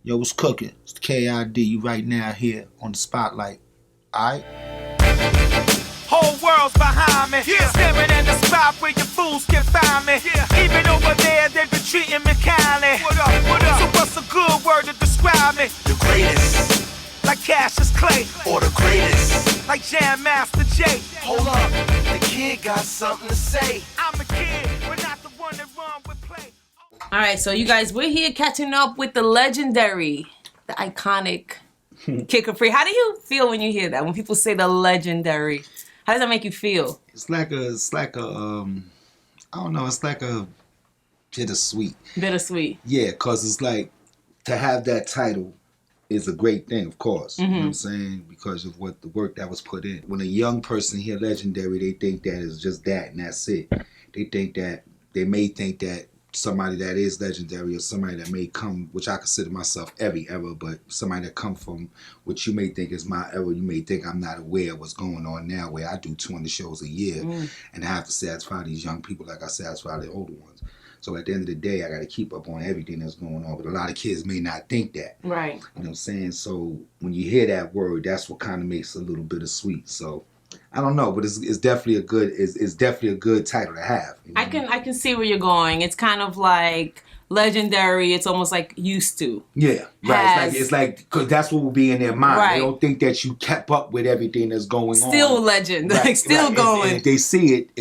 Yo, what's cooking? It's the KID. You right now here on the spotlight. Alright? Whole world's behind me. Yeah. Staring at the spot where your fools can find me. Yeah. Even over there, they've been treating me kindly. What up? What up? So what's a good word to describe me? The greatest. Like Cassius Clay. Or the greatest. Like Jam Master Jay. Hold up. The kid got something to say. I'm a kid, but not the one that run with play. All right, so you guys, we're here catching up with the legendary, the iconic Kid Capri. How do you feel when you hear that? When people say the legendary, how does that make you feel? It's like a I don't know, it's like a bittersweet. Bittersweet. Yeah, cause it's like to have that title is a great thing, of course. You know what I'm saying? Because of what the work that was put in. When a young person hear legendary, they think that is just that and that's it. They may think that somebody that is legendary or somebody that may come, which I consider myself every era, but somebody that come from what you may think is my era, you may think I'm not aware of what's going on now, where I do 200 shows a year and I have to satisfy these young people like I satisfy the older ones. So at the end of the day, I got to keep up on everything that's going on. But a lot of kids may not think that. Right. You know what I'm saying? So when you hear that word, that's what kind of makes it a little bit of sweet. So I don't know, but it's definitely a good it's definitely a good title to have. You know? I can see where you're going. It's kind of like legendary. It's almost like used to. Yeah, right. It's like because that's what will be in their mind. Right. They don't think that you kept up with everything that's going on. Still legend, Right, like still right. going. And if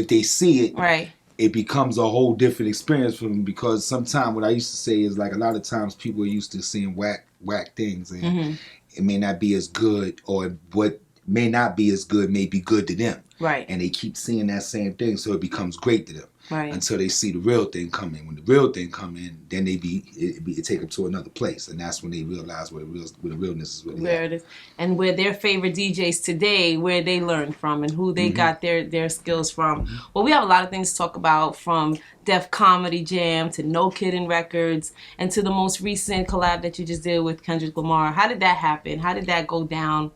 they see it, Right. it becomes a whole different experience for them. Because sometimes what I used to say is like a lot of times people are used to seeing whack things, and it may not be as good, or what may not be as good may be good to them. Right. And they keep seeing that same thing, so it becomes great to them. Right. Until they see the real thing come in. When the real thing come in, then it take them to another place, and that's when they realize where the realness is really where at. it is, and where their favorite DJs today, where they learned from, and who they got their skills from. Well, we have a lot of things to talk about, from Def Comedy Jam to No Kidding Records, and to the most recent collab that you just did with Kendrick Lamar. How did that happen? How did that go down?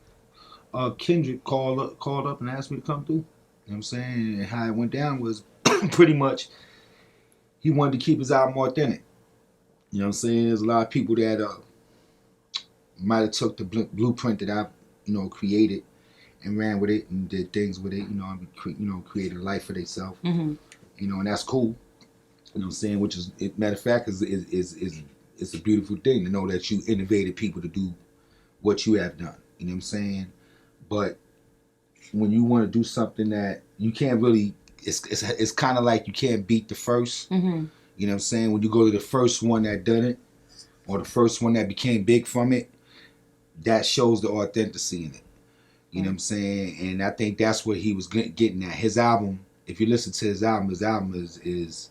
Kendrick called up and asked me to come through. You know what I'm saying? And how it went down was pretty much he wanted to keep his album authentic. You know what I'm saying? There's a lot of people that might have took the blueprint that I created and ran with it and did things with it. Created a life for themselves. And that's cool. You know what I'm saying? Which is, matter of fact, is a beautiful thing to know that you innovated people to do what you have done. You know what I'm saying? But when you want to do something that you can't really, it's kind of like you can't beat the first. You know what I'm saying? When you go to the first one that done it, or the first one that became big from it, that shows the authenticity in it. You know what I'm saying? And I think that's what he was getting at. His album, if you listen to his album is it's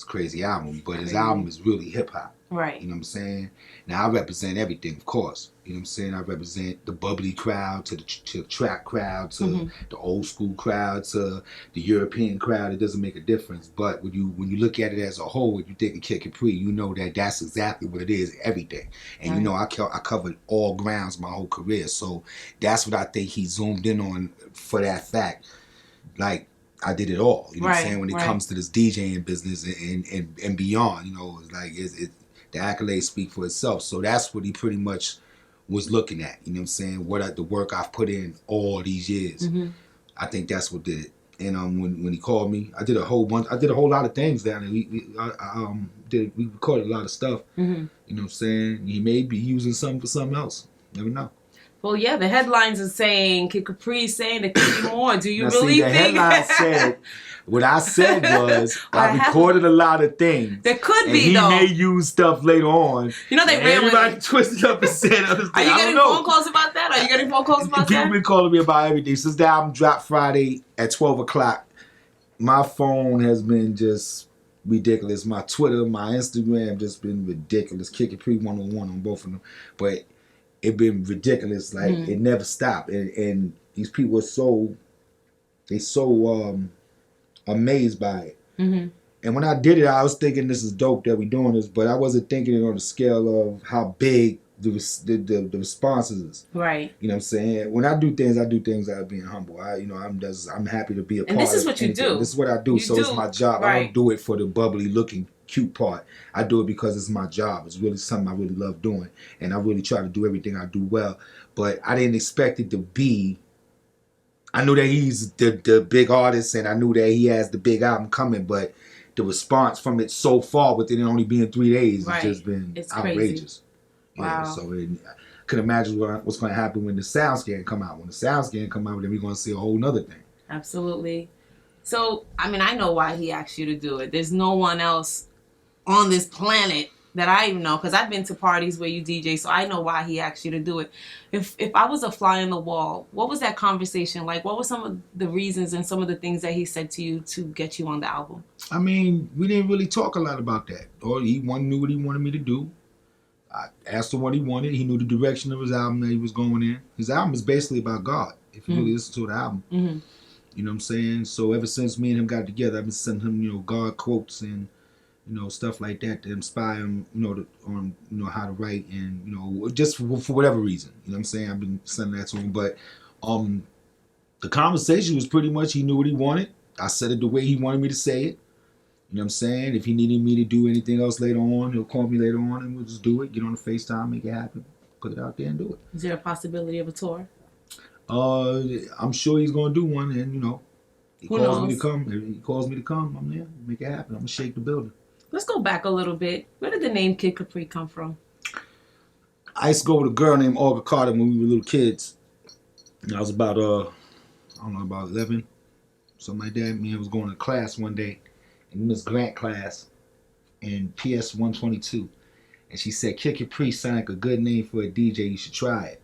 a crazy album, but his album is really hip hop. Right. You know what I'm saying? Now I represent everything, of course. You know what I'm saying? I represent the bubbly crowd to the trap crowd to the old school crowd to the European crowd. It doesn't make a difference. But when you look at it as a whole, when you think of Kid Capri, you know that that's exactly what it is, everything. And you know I covered all grounds my whole career. So that's what I think he zoomed in on for that fact. Like, I did it all. You know what I'm saying? When it comes to this DJing business and beyond, it's like the accolades speak for itself. So that's what he pretty much was looking at. You know what I'm saying? The work I've put in all these years. I think that's what did it. And when he called me, I did a whole lot of things down there. We recorded a lot of stuff. You know what I'm saying? He may be using something for something else. Never know. Well, yeah, the headlines are saying Kid Capri is saying there could be more. Do you now, really see, think? The headline said, what I said was, I recorded a lot of things. There could and be, though. He may use stuff later on. You know they ran with everybody twisted up and said other things. Are you getting phone calls about that? Are you getting phone calls about that? People been calling me about everything. Since the album dropped Friday at 12 o'clock, my phone has been just ridiculous. My Twitter, my Instagram just been ridiculous. Kid Capri 101 on both of them. But it been ridiculous. Like, it never stopped. And these people are so amazed by it. And when I did it, I was thinking this is dope that we doing this, but I wasn't thinking it on the scale of how big the response is. Right. You know what I'm saying? When I do things out of being humble. I'm happy to be a part of it. And this is what you do. This is what I do. It's my job. Right. I don't do it for the bubbly looking cute part. I do it because it's my job. It's really something I really love doing, and I really try to do everything I do well. But I didn't expect it to be. I knew that he's the big artist, and I knew that he has the big album coming, but the response from it so far, with it only being 3 days, Right. has just been It's outrageous. Crazy. Wow. So I could imagine what's going to happen when the sound scan come out. When the sound scan come out, then we're going to see a whole nother thing. Absolutely. So, I mean, I know why he asked you to do it. There's no one else on this planet that I even know, because I've been to parties where you DJ, so I know why he asked you to do it. If I was a fly on the wall, what was that conversation like? What were some of the reasons and some of the things that he said to you to get you on the album? I mean, we didn't really talk a lot about that. Or he knew what he wanted me to do. I asked him what he wanted. He knew the direction of his album that he was going in. His album is basically about God, if you really listen to the album. Mm-hmm. You know what I'm saying? So ever since me and him got together, I've been sending him, God quotes and, stuff like that to inspire him, on, how to write and, just for whatever reason. You know what I'm saying? I've been sending that to him. But the conversation was pretty much he knew what he wanted. I said it the way he wanted me to say it. You know what I'm saying? If he needed me to do anything else later on, he'll call me later on and we'll just do it. Get on the FaceTime, make it happen. Put it out there and do it. Is there a possibility of a tour? I'm sure he's going to do one, and, he Who calls knows? me to come. If he calls me to come, I'm there. Make it happen. I'm going to shake the building. Let's go back a little bit. Where did the name Kid Capri come from? I used to go with a girl named Olga Carter when we were little kids. And I was about, about 11, something like that. Me and I was going to class one day, in Miss Grant class, in PS 122. And she said, Kid Capri sounded like a good name for a DJ. You should try it.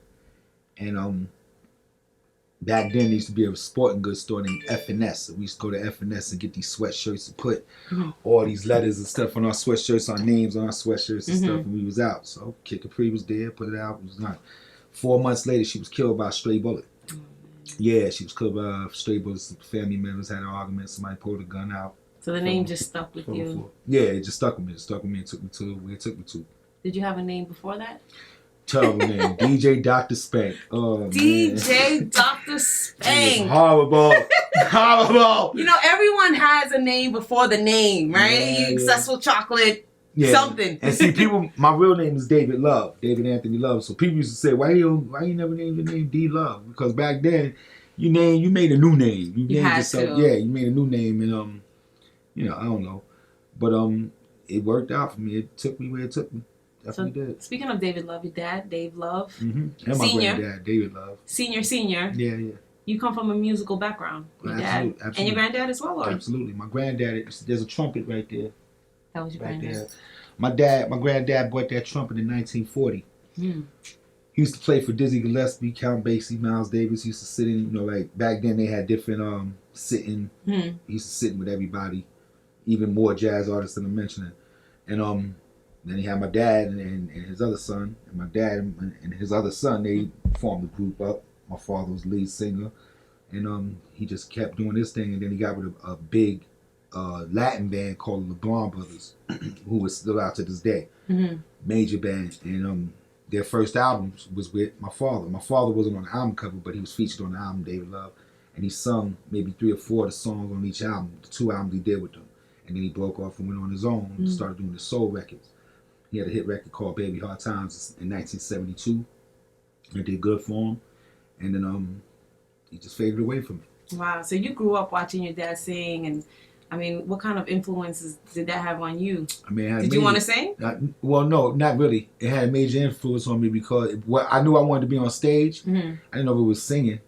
And back then there used to be a sporting goods store named F&S. So we used to go to F&S and get these sweatshirts and put all these letters and stuff on our sweatshirts, our names on our sweatshirts and stuff, and we was out. So Kid Capri was there, put it out. It was not. 4 months later, she was killed by a stray bullet. Yeah, she was killed by stray bullets. Family members had an argument. Somebody pulled a gun out. So the name just stuck with you. Yeah, it just stuck with me. It stuck with me and took me to where it took me to. Did you have a name before that? Terrible name. DJ Dr. Spank. Oh, DJ man. Dr. Spank. Horrible. Horrible. Everyone has a name before the name, right? Yeah, Successful Chocolate, something. And see, people, my real name is David Love, David Anthony Love. So people used to say, why you never named your name D Love? Because back then, you made a new name. You named had yourself, to. yeah, you made a new name, and I don't know, but it worked out for me. It took me where it took me. Definitely did. Speaking of David Love, your dad, Dave Love, And my Senior. granddad, David Love. Senior. Yeah. You come from a musical background. Your dad. Absolutely. And your granddad as well, or? Absolutely. My granddad, there's a trumpet right there. That was your Right granddad. there. My granddad bought that trumpet in 1940. He used to play for Dizzy Gillespie, Count Basie, Miles Davis. He used to sit in, like back then they had different sitting. He used to sit with everybody, even more jazz artists than I'm mentioning. And then he had my dad and his other son. And my dad and his other son, they formed a group up. My father was the lead singer. And he just kept doing this thing. And then he got with a big Latin band called the LeBron Brothers, who is still out to this day. Major band. And their first album was with my father. My father wasn't on the album cover, but he was featured on the album, David Love. And he sung maybe 3 or 4 of the songs on each album, the 2 albums he did with them. And then he broke off and went on his own and started doing the soul records. He had a hit record called Baby Hard Times in 1972. It did good for him. And then he just faded away from me. Wow. So you grew up watching your dad sing, and I mean, what kind of influences did that have on you? I mean, did you want to sing? Well, no, not really. It had a major influence on me because I knew I wanted to be on stage. I didn't know if it was singing.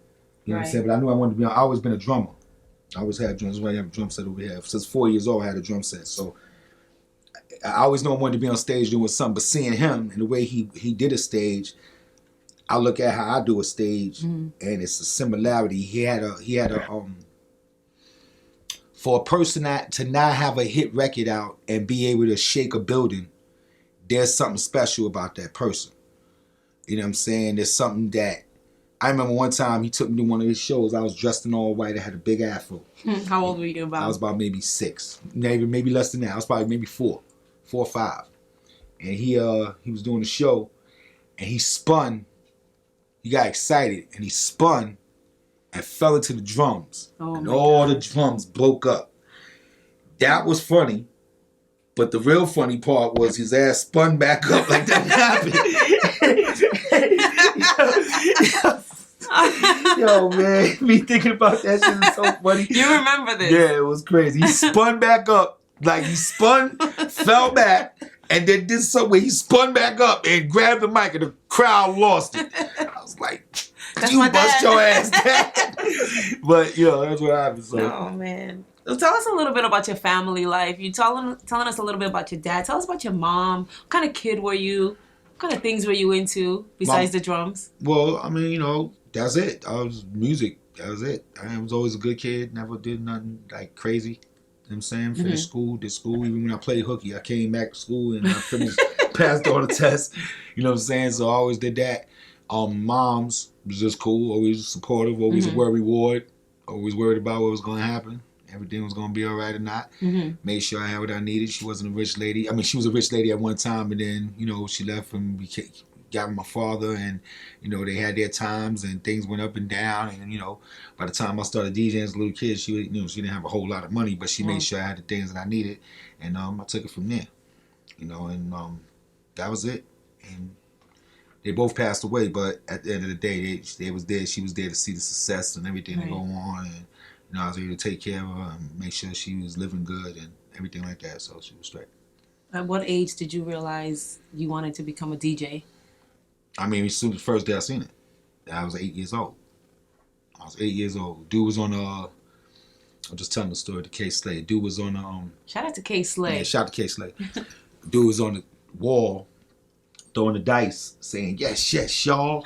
You know what I'm saying? But I knew I wanted to be on. I always been a drummer. I always had drums. That's why I have a drum set over here. Since 4 years old, I had a drum set. So I always knew I wanted to be on stage doing something. But seeing him and the way he did a stage, I look at how I do a stage, and it's a similarity. He had a for a person to not have a hit record out and be able to shake a building, there's something special about that person. You know what I'm saying? There's something that I remember one time he took me to one of his shows. I was dressed in all white. I had a big afro. How old were you about? I was about maybe 6, maybe less than that. I was probably maybe 4 or 5. And he was doing a show, and he spun. He got excited, and he spun and fell into the drums. And all the drums broke up. That was funny. But the real funny part was his ass spun back up like that happened. Yo, man, me thinking about that shit is so funny. You remember this? Yeah, it was crazy. He spun back up, like he spun, fell back, and then did something where he spun back up and grabbed the mic, and the crowd lost it. I was like, That's "You my bust dad." your ass, dad." But that's what happened. So. Oh man. So tell us a little bit about your family life. You telling us a little bit about your dad. Tell us about your mom. What kind of kid were you? What kind of things were you into besides the drums? Well, I mean, that's it. I was music. That was it. I was always a good kid. Never did nothing like crazy. You know what I'm saying? Finished school, did school. Even when I played hooky, I came back to school and I finished, passed all the tests. You know what I'm saying? So I always did that. Moms was just cool. Always supportive. Always a worry ward. Always worried about what was going to happen. Everything was going to be all right or not. Made sure I had what I needed. She wasn't a rich lady. I mean, she was a rich lady at one time, and then, she left and got with my father, and, they had their times, and things went up and down, and, by the time I started DJing as a little kid, she didn't have a whole lot of money, but she made sure I had the things that I needed, and I took it from there, and that was it. And they both passed away, but at the end of the day, they was there. She was there to see the success and everything that go on, and I was able to take care of her and make sure she was living good and everything like that. So she was straight. At what age did you realize you wanted to become a DJ? I mean, as soon as the first day I seen it, I was 8 years old. Dude was on I'm just telling the story to K Slay. Dude was on Shout out to K Slay. Yeah, shout out to K Slay. Dude was on the wall throwing the dice, saying yes, y'all,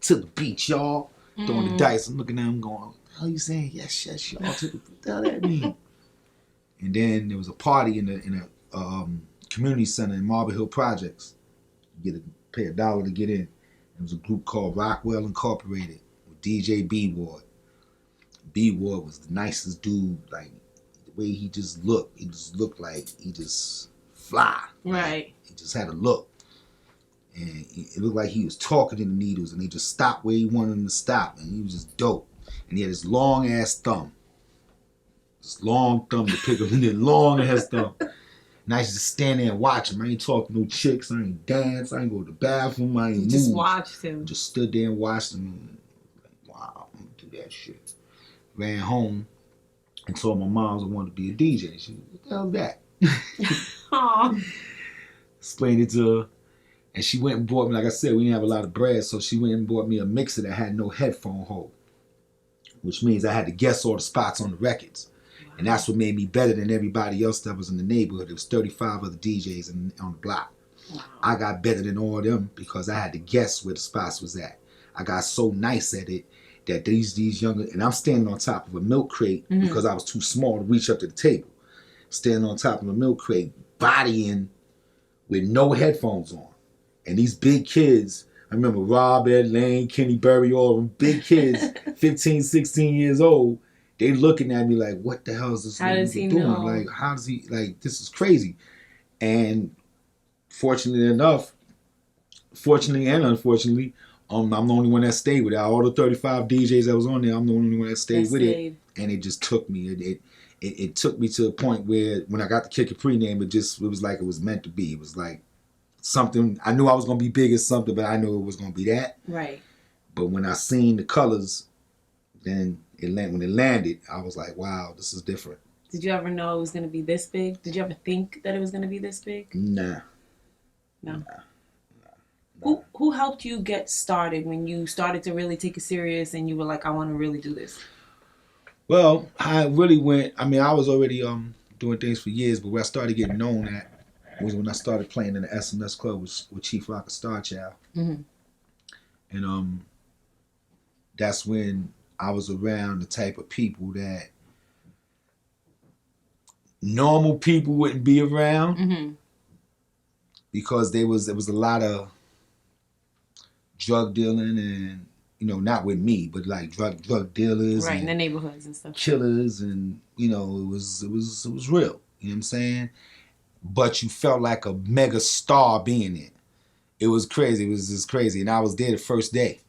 to the beach, y'all. Throwing the dice. I'm looking at him going, what the hell you saying? Yes, y'all, to the beach. What the hell that mean? And then there was a party in a community center in Marble Hill Projects. You pay $1 to get in. There was a group called Rockwell Incorporated with DJ B Ward. B Ward was the nicest dude. Like the way he just looked like he just fly. Right. He just had a look. And it looked like he was talking to the needles, and they just stopped where he wanted them to stop, and he was just dope. And he had this long ass thumb. This long thumb to pick up, and then long ass thumb. And I used to stand there and watch him. I ain't talk to no chicks, I ain't dance, I ain't go to the bathroom, I ain't move. Just watched him. Just stood there and watched him. And like, wow, I'm gonna do that shit. Ran home and told my mom I wanted to be a DJ. She was, what the hell is that? Aww. Explained it to her. And she went and bought me, like I said, we didn't have a lot of bread, so she went and bought me a mixer that had no headphone hole, which means I had to guess all the spots on the records. Wow. And that's what made me better than everybody else that was in the neighborhood. There was 35 other DJs on the block. Wow. I got better than all of them because I had to guess where the spots was at. I got so nice at it that these younger, and I'm standing on top of a milk crate because I was too small to reach up to the table. Standing on top of a milk crate, bodying with no headphones on. And these big kids, I remember Rob, Ed Lane, Kenny Berry, all of them big kids, 15, 16 years old, they looking at me like, what the hell is this nigga doing? Know? Like, how does he, like, this is crazy. And fortunately and unfortunately, I'm the only one that stayed with it. All the 35 DJs that was on there, I'm the only one that stayed with it. And it just took me. It took me to a point where when I got the Kid Capri name, it was like it was meant to be. It was like something, I knew I was going to be big as something, but I knew it was going to be that. Right. But when I seen the colors, then when it landed, I was like, wow, this is different. Did you ever know it was going to be this big? Did you ever think that it was going to be this big? Nah. No. Who helped you get started when you started to really take it serious and you were like, I want to really do this? Well, I really went, I mean, I was already doing things for years, but where I started getting known at was when I started playing in the SMS Club with Chief Rock and Star Child. And that's when I was around the type of people that normal people wouldn't be around because there was a lot of drug dealing and, not with me, but like drug dealers. Right, in the neighborhoods and stuff. Killers and, it was real. You know what I'm saying? But you felt like a mega star being there. It was crazy. It was just crazy. And I was there the first day.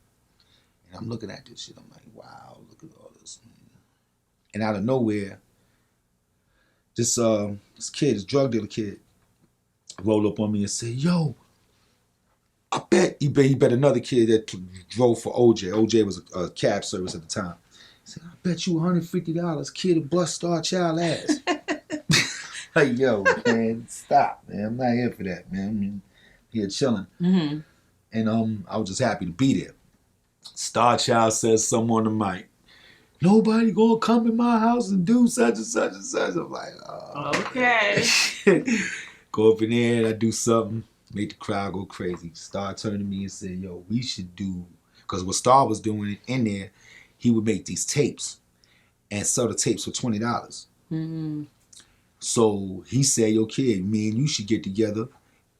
And I'm looking at this shit. I'm like, wow, look at all this. And out of nowhere, this kid, this drug dealer kid, rolled up on me and said, "Yo, I bet he bet another kid that drove for OJ. OJ was a cab service at the time. He said, I bet you $150 kid to bust Star Child ass." Like, yo, man, stop, man. I'm not here for that, man. I'm here chilling. Mm-hmm. And I was just happy to be there. Star Child says something on the mic. Nobody gonna come in my house and do such and such and such. I'm like, oh, okay. Go up in there and I do something, make the crowd go crazy. Star turned to me and said, yo, we should do, because what Star was doing in there, he would make these tapes and sell the tapes for $20. Mm-hmm. So he said, yo, kid, me and you should get together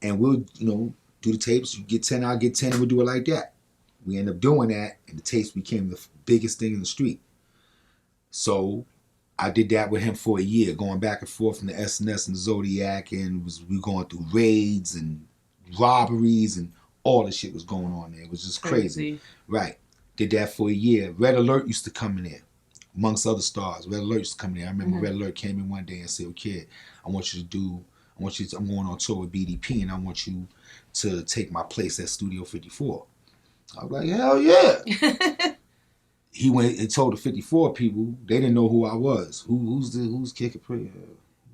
and we'll, do the tapes. You get 10, I'll get 10, and we'll do it like that. We end up doing that, and the tapes became the biggest thing in the street. So I did that with him for a year, going back and forth from the SNS and the Zodiac, and we going through raids and robberies, and all the shit was going on there. It was just crazy. Right. Did that for a year. Red Alert used to come in there, amongst other stars. Red Alert used to come in there. I remember Red Alert came in one day and said, "Oh, kid, I'm going on tour with BDP, and I want you to take my place at Studio 54. I was like, hell yeah. He went and told the 54 people, they didn't know who I was. Who's Kid Capri?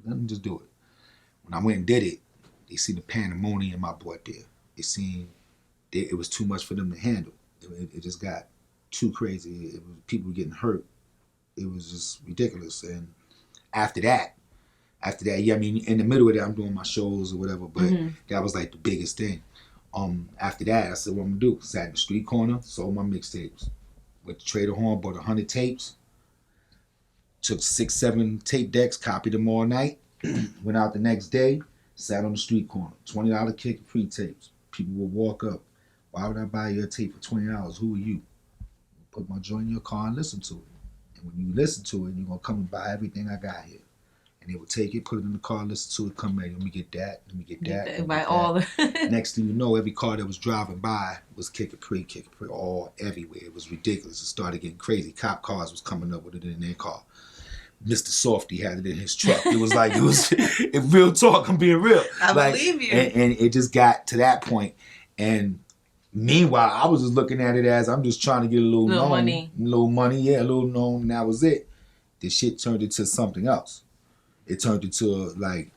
Let me just do it. When I went and did it, they seen the pandemonium I brought there. They seen it was too much for them to handle. It just got too crazy. People were getting hurt. It was just ridiculous. And after that, yeah, I mean, in the middle of that, I'm doing my shows or whatever, but that was like the biggest thing. After that, I said, what I'm gonna do? Sat in the street corner, sold my mixtapes. Went to Trader Horn, bought 100 tapes. Took 6, 7 tape decks, copied them all night. Went out the next day, sat on the street corner. $20 Kid Capri tapes. People would walk up. Why would I buy you a tape for $20? Who are you? Put my joint in your car and listen to it. And when you listen to it, you're gonna come and buy everything I got here. And they would take it, put it in the car, listen to it, come back. Let me get that. Let me get that. By all the Next thing you know, every car that was driving by was Kid Capri, all everywhere. It was ridiculous. It started getting crazy. Cop cars was coming up with it in their car. Mr. Softy had it in his truck. It was like, it real talk, I'm being real. I believe you. And it just got to that point. And meanwhile, I was just looking at it as I'm just trying to get a little money. Little money, yeah, a little known, and that was it. The shit turned into something else. It turned into like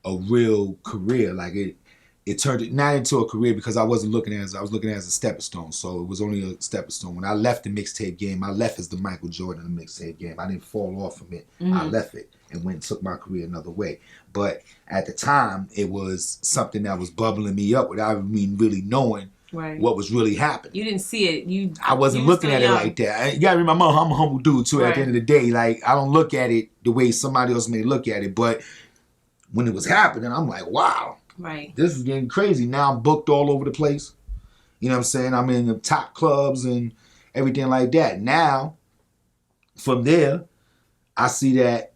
a real career. Like it turned it not into a career because I wasn't looking at it I was looking at it as a stepping stone. So it was only a stepping stone. When I left the mixtape game, I left as the Michael Jordan of the mixtape game. I didn't fall off from it. I left it and went and took my career another way. But at the time, it was something that was bubbling me up without me really knowing what was really happening. You didn't see it. I wasn't looking at it like that. You gotta remember, I'm a humble dude too. At the end of the day, like I don't look at it the way somebody else may look at it. But when it was happening, I'm like, wow, this is getting crazy. Now I'm booked all over the place. You know what I'm saying? I'm in the top clubs and everything like that. Now, from there, I see that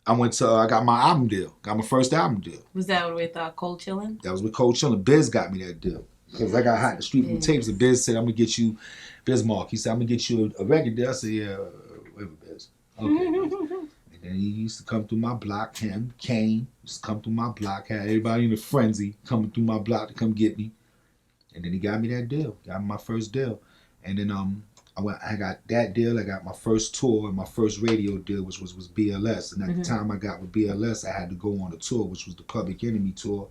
I got my album deal. Got my first album deal. Was that with Cold Chillin'? That was with Cold Chillin'. Biz got me that deal. Because I got hot in the street from tapes, and Biz said, I'm going to get you, Bismarck, he said, I'm going to get you a record deal. I said, yeah, whatever, Biz. Okay. And then he used to come through my block, Kane, used to come through my block, had everybody in a frenzy coming through my block to come get me. And then he got me that deal, got me my first deal. And then I got that deal, I got my first tour and my first radio deal, which was BLS. And at the time I got with BLS, I had to go on a tour, which was the Public Enemy tour.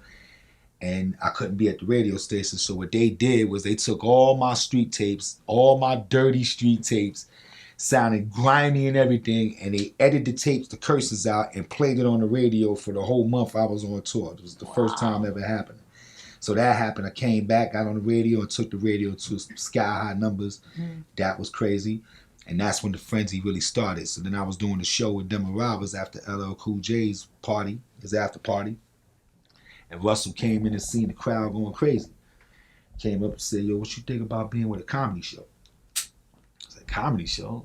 And I couldn't be at the radio station. So what they did was they took all my street tapes, all my dirty street tapes, sounded grimy and everything, and they edited the tapes, the curses out, and played it on the radio for the whole month I was on tour. It was the first time ever happened. So that happened. I came back, got on the radio, and took the radio to sky high numbers. That was crazy. And that's when the frenzy really started. So then I was doing the show with Demoravas after LL Cool J's party, his after party. And Russell came in and seen the crowd going crazy. Came up and said, yo, what you think about being with a comedy show? I said, comedy show?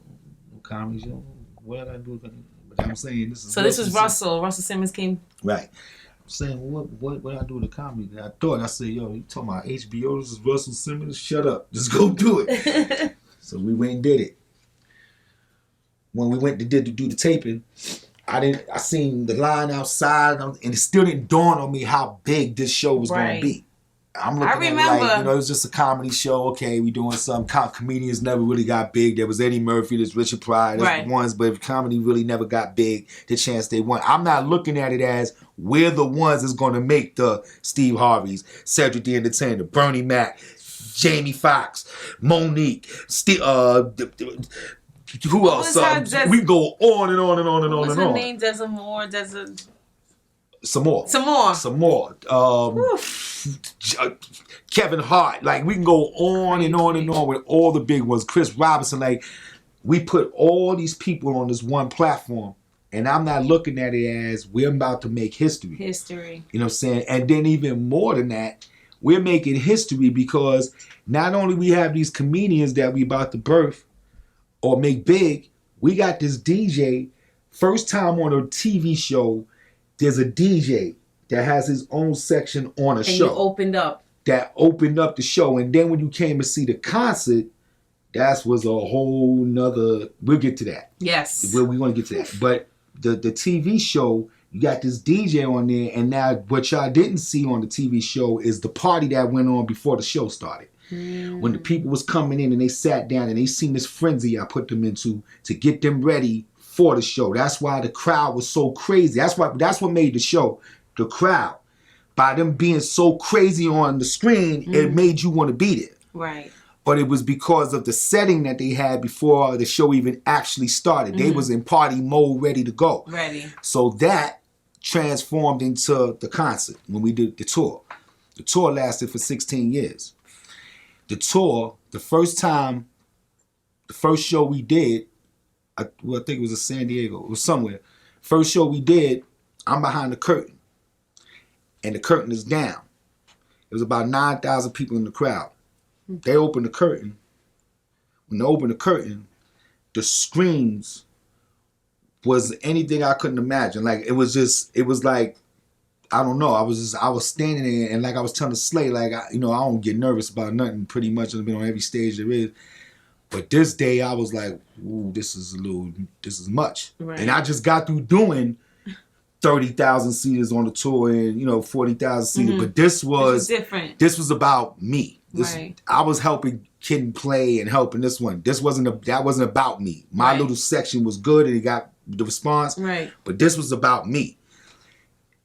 No comedy show? What I gotta do? But I'm saying this is... So this was Russell. Russell Simmons came... Right. I'm saying, what I do with a comedy? And I said, yo, you talking about HBO? This is Russell Simmons? Shut up. Just go do it. So we went and did it. When we went to do the taping, I seen the line outside, and it still didn't dawn on me how big this show was going Right. to be. I'm looking at it remember. like, it was just a comedy show. Okay, we doing some comedians never really got big. There was Eddie Murphy, there's Richard Pryor, there's Right. ones, but comedy really never got big. The chance they won. I'm not looking at it as we're the ones that's going to make the Steve Harveys, Cedric the Entertainer, Bernie Mac, Jamie Foxx, Monique, who What else? was her We go on and on and on and What on was and her on. name? Desmond. Some more. Some more. Kevin Hart. Like, we can go on and on and on with all the big ones. Chris Robinson. Like, we put all these people on this one platform, and I'm not looking at it as we're about to make history. History. You know what I'm saying? And then even more than that, we're making history because not only we have these comedians that we about to birth or make big, we got this DJ. First time on a TV show, there's a DJ that has his own section on a And show. you opened up. That opened up the show. And then when you came to see the concert, that was a whole nother, we'll get to that. Yes. We're going to get to that. But the TV show, you got this DJ on there, and now what y'all didn't see on the TV show is the party that went on before the show started. When the people was coming in and they sat down and they seen this frenzy I put them into to get them ready for the show. That's why the crowd was so crazy. That's what made the show, the crowd. By them being so crazy on the screen, it made you want to be there. Right. But it was because of the setting that they had before the show even actually started. They was in party mode, ready to go. Ready. So that transformed into the concert when we did the tour. The tour lasted for 16 years. The tour, the first show we did, I think it was in San Diego, it was somewhere. First show we did, I'm behind the curtain. And the curtain is down. It was about 9,000 people in the crowd. They opened the curtain. When they opened the curtain, the screams was anything I couldn't imagine. Like, it was like, I don't know. I was standing there, and like I was telling Slay, like, I don't get nervous about nothing pretty much. I've been on every stage there is. But this day I was like, ooh, this is much. Right. And I just got through doing 30,000 seaters on the tour and, 40,000 seaters. But this was different. This was about me. Right. I was helping Kid Play and helping this one. That wasn't about me. My little section was good and it got the response. Right. But this was about me.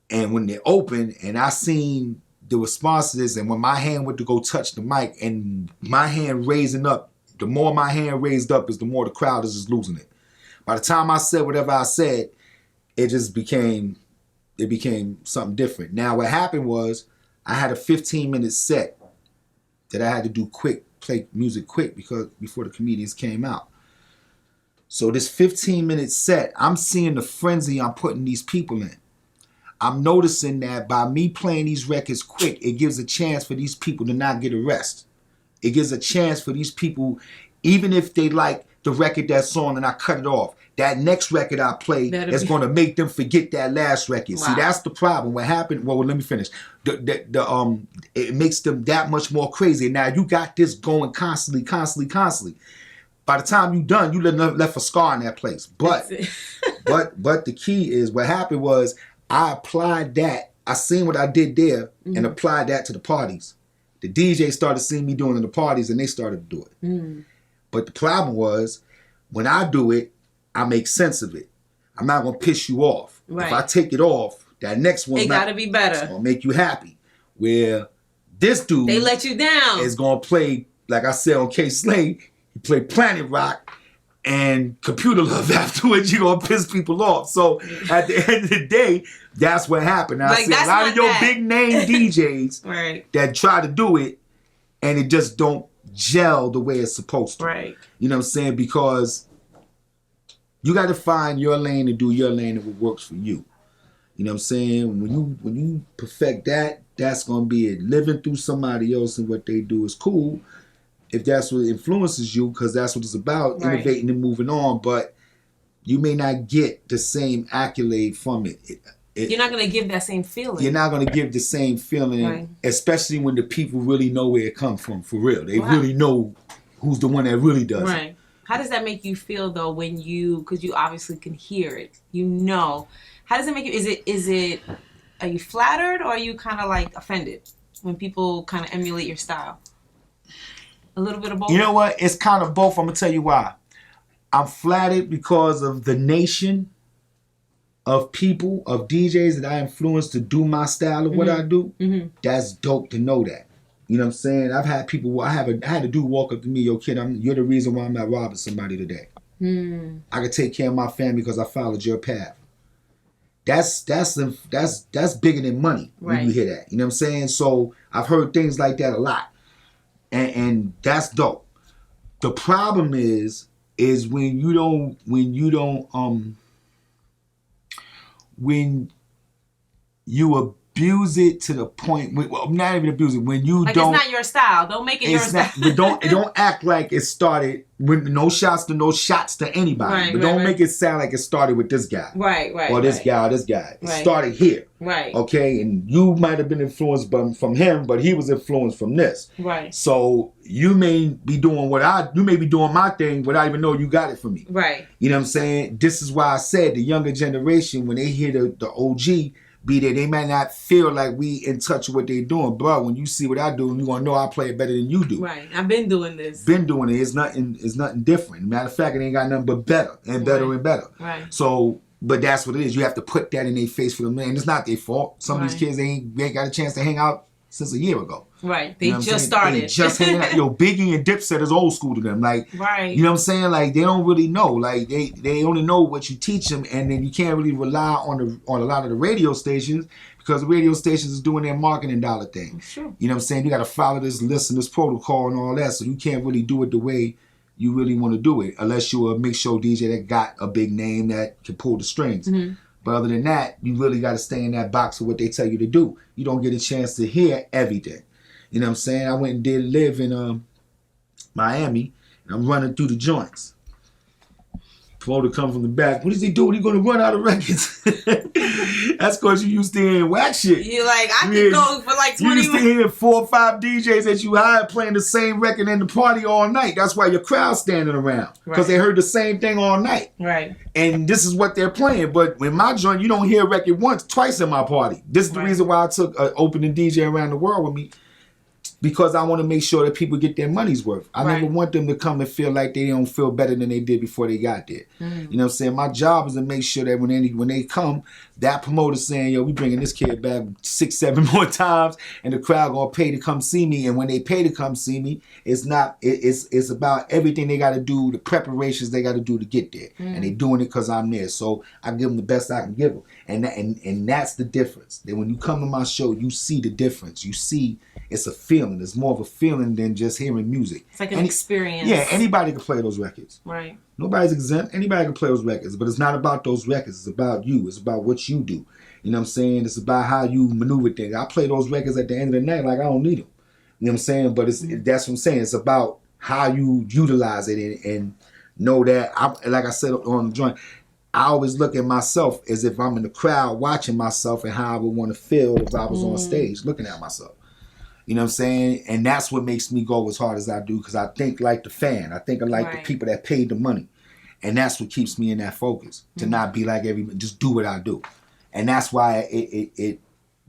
And when they opened and I seen the responses, and when my hand went to go touch the mic and my hand raising up, the more my hand raised up is the more the crowd is just losing it. By the time I said whatever I said, it became something different. Now what happened was I had a 15-minute set that I had to do quick, play music quick before the comedians came out. So this 15-minute set, I'm seeing the frenzy I'm putting these people in. I'm noticing that by me playing these records quick, it gives a chance for these people to not get arrested. It gives a chance for these people, even if they like the record that's on and I cut it off, that next record I play is going to make them forget that last record. Wow. See, that's the problem. What happened? Well, let me finish. It makes them that much more crazy. Now you got this going constantly. By the time you're done, you left a scar in that place. But the key is what happened was I applied that. I seen what I did there and applied that to the parties. The DJ started seeing me doing it in the parties and they started to do it. But the problem was when I do it, I make sense of it. I'm not going to piss you off. Right. If I take it off, that next one got to be better. It's going to make you happy. Where this dude, they let you down. Is going to play, like I said on K-Slay, he played Planet Rock and Computer Love afterwards. You're going to piss people off. So at the end of the day, that's what happened. I see a lot of your big name DJs right. that try to do it and it just don't gel the way it's supposed to. Right. You know what I'm saying? Because you got to find your lane and do your lane and what works for you. You know what I'm saying? When you perfect that, that's going to be it. Living through somebody else and what they do is cool if that's what influences you, because that's what it's about, right. Innovating and moving on. But you may not get the same accolade from it. You're not going to give that same feeling. You're not going to give the same feeling, right. Especially when the people really know where it comes from, for real. They really know who's the one that really does right. it. How does that make you feel though when because you obviously can hear it, how does it make you, are you flattered or are you kind of like offended when people kind of emulate your style? A little bit of both? You know what? It's kind of both. I'm going to tell you why. I'm flattered because of the nation of people, of DJs that I influence to do my style of what I do. That's dope to know that. You know what I'm saying? I've had people, I had a dude walk up to me, yo kid, you're the reason why I'm not robbing somebody today. I can take care of my family because I followed your path. That's bigger than money when you hear that. You know what I'm saying? So I've heard things like that a lot. And that's dope. The problem is when you abuse it to the point, well, not even abuse it, when you like don't, it's not your style. Don't make it your style. But don't act like it started with no shots to anybody. But don't make it sound like it started with this guy. Right. Or this guy or this guy. It started here. Right. Okay, and you might have been influenced from him, but he was influenced from this. Right. So you may be doing my thing without even knowing you got it from me. Right. You know what I'm saying? This is why I said the younger generation, when they hear the OG be there, they might not feel like we in touch with what they're doing. But when you see what I do, you're gonna know I play it better than you do. Right. I've been doing this. It's nothing different. Matter of fact, it ain't got nothing but better and better and better. Right. So, but that's what it is. You have to put that in their face for them. And it's not their fault. Some of these kids, they ain't got a chance to hang out since a year ago. Right. They just started. They just hanging out. Yo, Biggie and Dipset is old school to them. Like, right. You know what I'm saying? Like, they don't really know. Like, they only know what you teach them, and then you can't really rely on a lot of the radio stations because the radio stations is doing their marketing dollar thing. Sure. You know what I'm saying? You got to follow this list and this protocol and all that, so you can't really do it the way you really want to do it unless you're a mix show DJ that got a big name that can pull the strings. But other than that, you really got to stay in that box of what they tell you to do. You don't get a chance to hear everything. You know what I'm saying? I went and did live in Miami, and I'm running through the joints. Promoter come from the back. What is he doing? He going to run out of records? That's because you used to hearing whack shit. You're like, I could go for like 20 You used to hear 4 or 5 DJs that you hired playing the same record in the party all night. That's why your crowd's standing around. Because they heard the same thing all night. Right. And this is what they're playing. But in my joint, you don't hear a record twice in my party. This is the reason why I took an opening DJ around the world with me. Because I want to make sure that people get their money's worth. I never want them to come and feel like they don't feel better than they did before they got there. You know what I'm saying? My job is to make sure that when they come, that promoter's saying, yo, we bringing this kid back 6, 7 more times, and the crowd gonna pay to come see me. And when they pay to come see me, it's about everything they got to do, the preparations they got to do to get there, and they doing it because I'm there. So I give them the best I can give them, and that's the difference. That when you come to my show, you see the difference. You see it's a feeling. It's more of a feeling than just hearing music. It's like an experience. Yeah, anybody can play those records. Right. Nobody's exempt. Anybody can play those records, but it's not about those records. It's about you. It's about what you do. You know what I'm saying? It's about how you maneuver things. I play those records at the end of the night like I don't need them. You know what I'm saying? But that's what I'm saying. It's about how you utilize it and know that, like I said on the joint, I always look at myself as if I'm in the crowd watching myself and how I would want to feel if I was on stage looking at myself. You know what I'm saying? And that's what makes me go as hard as I do, because I think like the fan. I think like the people that paid the money. And that's what keeps me in that focus, to not be like everybody, just do what I do. And that's why it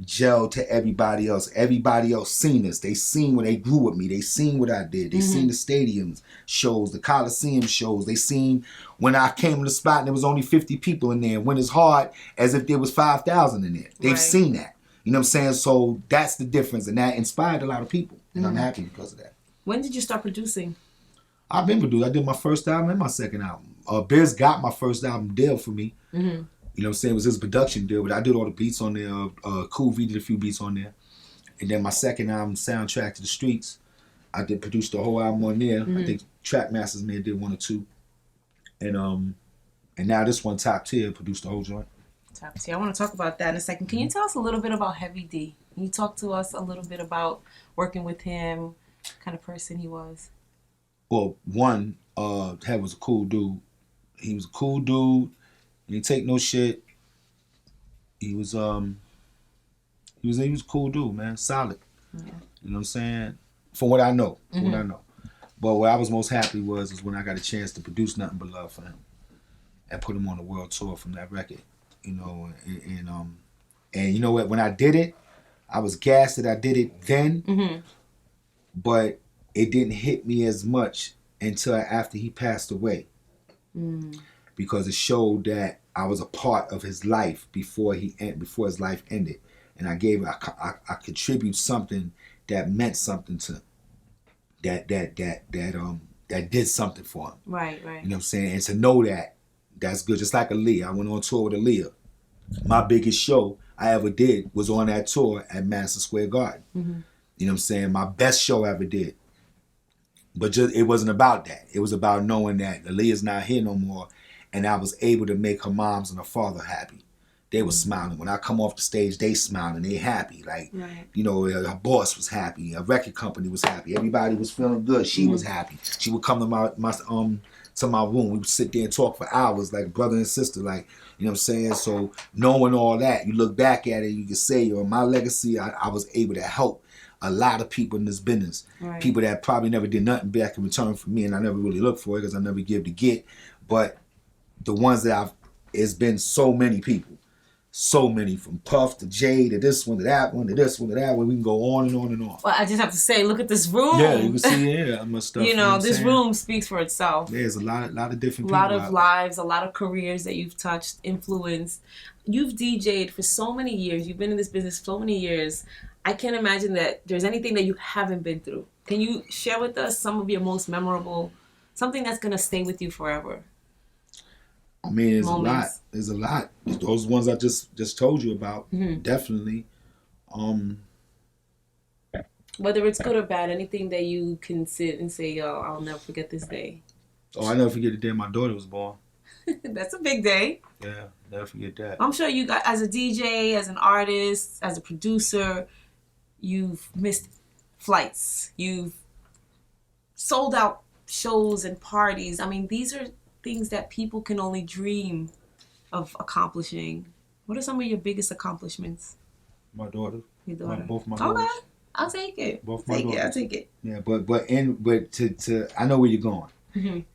gelled to everybody else. Everybody else seen this. They seen when they grew with me. They seen what I did. They seen the stadiums shows, the Coliseum shows. They seen when I came to the spot and there was only 50 people in there. When it's hard, as if there was 5,000 in there. They've seen that. You know what I'm saying? So that's the difference, and that inspired a lot of people, and I'm happy because of that. When did you start producing? I've been producing. I did my first album and my second album. Biz got my first album deal for me. You know what I'm saying? It was his production deal, but I did all the beats on there. Cool V did a few beats on there. And then my second album, Soundtrack to the Streets, I did produce the whole album on there. I think Trackmasters may have did 1 or 2. And now this one, Top Tier, produced the whole joint. Top Tier. I want to talk about that in a second. Can you tell us a little bit about Heavy D? Can you talk to us a little bit about working with him, what kind of person he was? Well, one, Head was a cool dude. He was a cool dude. He didn't take no shit. He was a cool dude, man. Solid. Yeah. You know what I'm saying? From what I know. From what I know. But what I was most happy was when I got a chance to produce Nothing But Love for him and put him on the world tour from that record. You know, and you know what? When I did it, I was gassed that I did it then, but it didn't hit me as much until after he passed away, because it showed that I was a part of his life before his life ended, and I contribute something that meant something to him, that did something for him. Right. You know what I'm saying? And to know that's good. Just like Aaliyah, I went on tour with Aaliyah. My biggest show I ever did was on that tour at Madison Square Garden. You know what I'm saying? My best show I ever did. But it wasn't about that. It was about knowing that Aaliyah's not here no more, and I was able to make her moms and her father happy. They were smiling. When I come off the stage, they smiling. They happy. Like, you know, her boss was happy. A record company was happy. Everybody was feeling good. She was happy. She would come to my room. We would sit there and talk for hours like brother and sister. Like, you know what I'm saying? So knowing all that, you look back at it, you can say, yo, my legacy, I was able to help a lot of people in this business. Right. People that probably never did nothing back in return for me, and I never really looked for it because I never give to get. But the ones that it's been so many people. So many, from Puff to Jay to this one to that one to this one to that one. We can go on and on and on. Well, I just have to say, look at this room. Yeah, you can see my stuff. You know, this saying? room speaks for itself. There's a lot of different a people. lot of lives, a lot of careers that you've touched, influenced. You've DJ'd for so many years. You've been in this business so many years. I can't imagine that there's anything that you haven't been through. Can you share with us some of your most memorable, something that's going to stay with you forever? I mean, there's moments. a lot. There's a lot. Those ones I just told you about, definitely. Whether it's good or bad, anything that you can sit and say, yo, I'll never forget this day. Oh, I never forget the day my daughter was born. That's a big day. Yeah, never forget that. I'm sure you got, as a DJ, as an artist, as a producer, you've missed flights. You've sold out shows and parties. I mean, these are things that people can only dream of accomplishing. What are some of your biggest accomplishments? My daughter. Your daughter. Both my daughters. Okay, I'll take it. Both my daughters. I'll take it. Yeah, but to I know where you're going.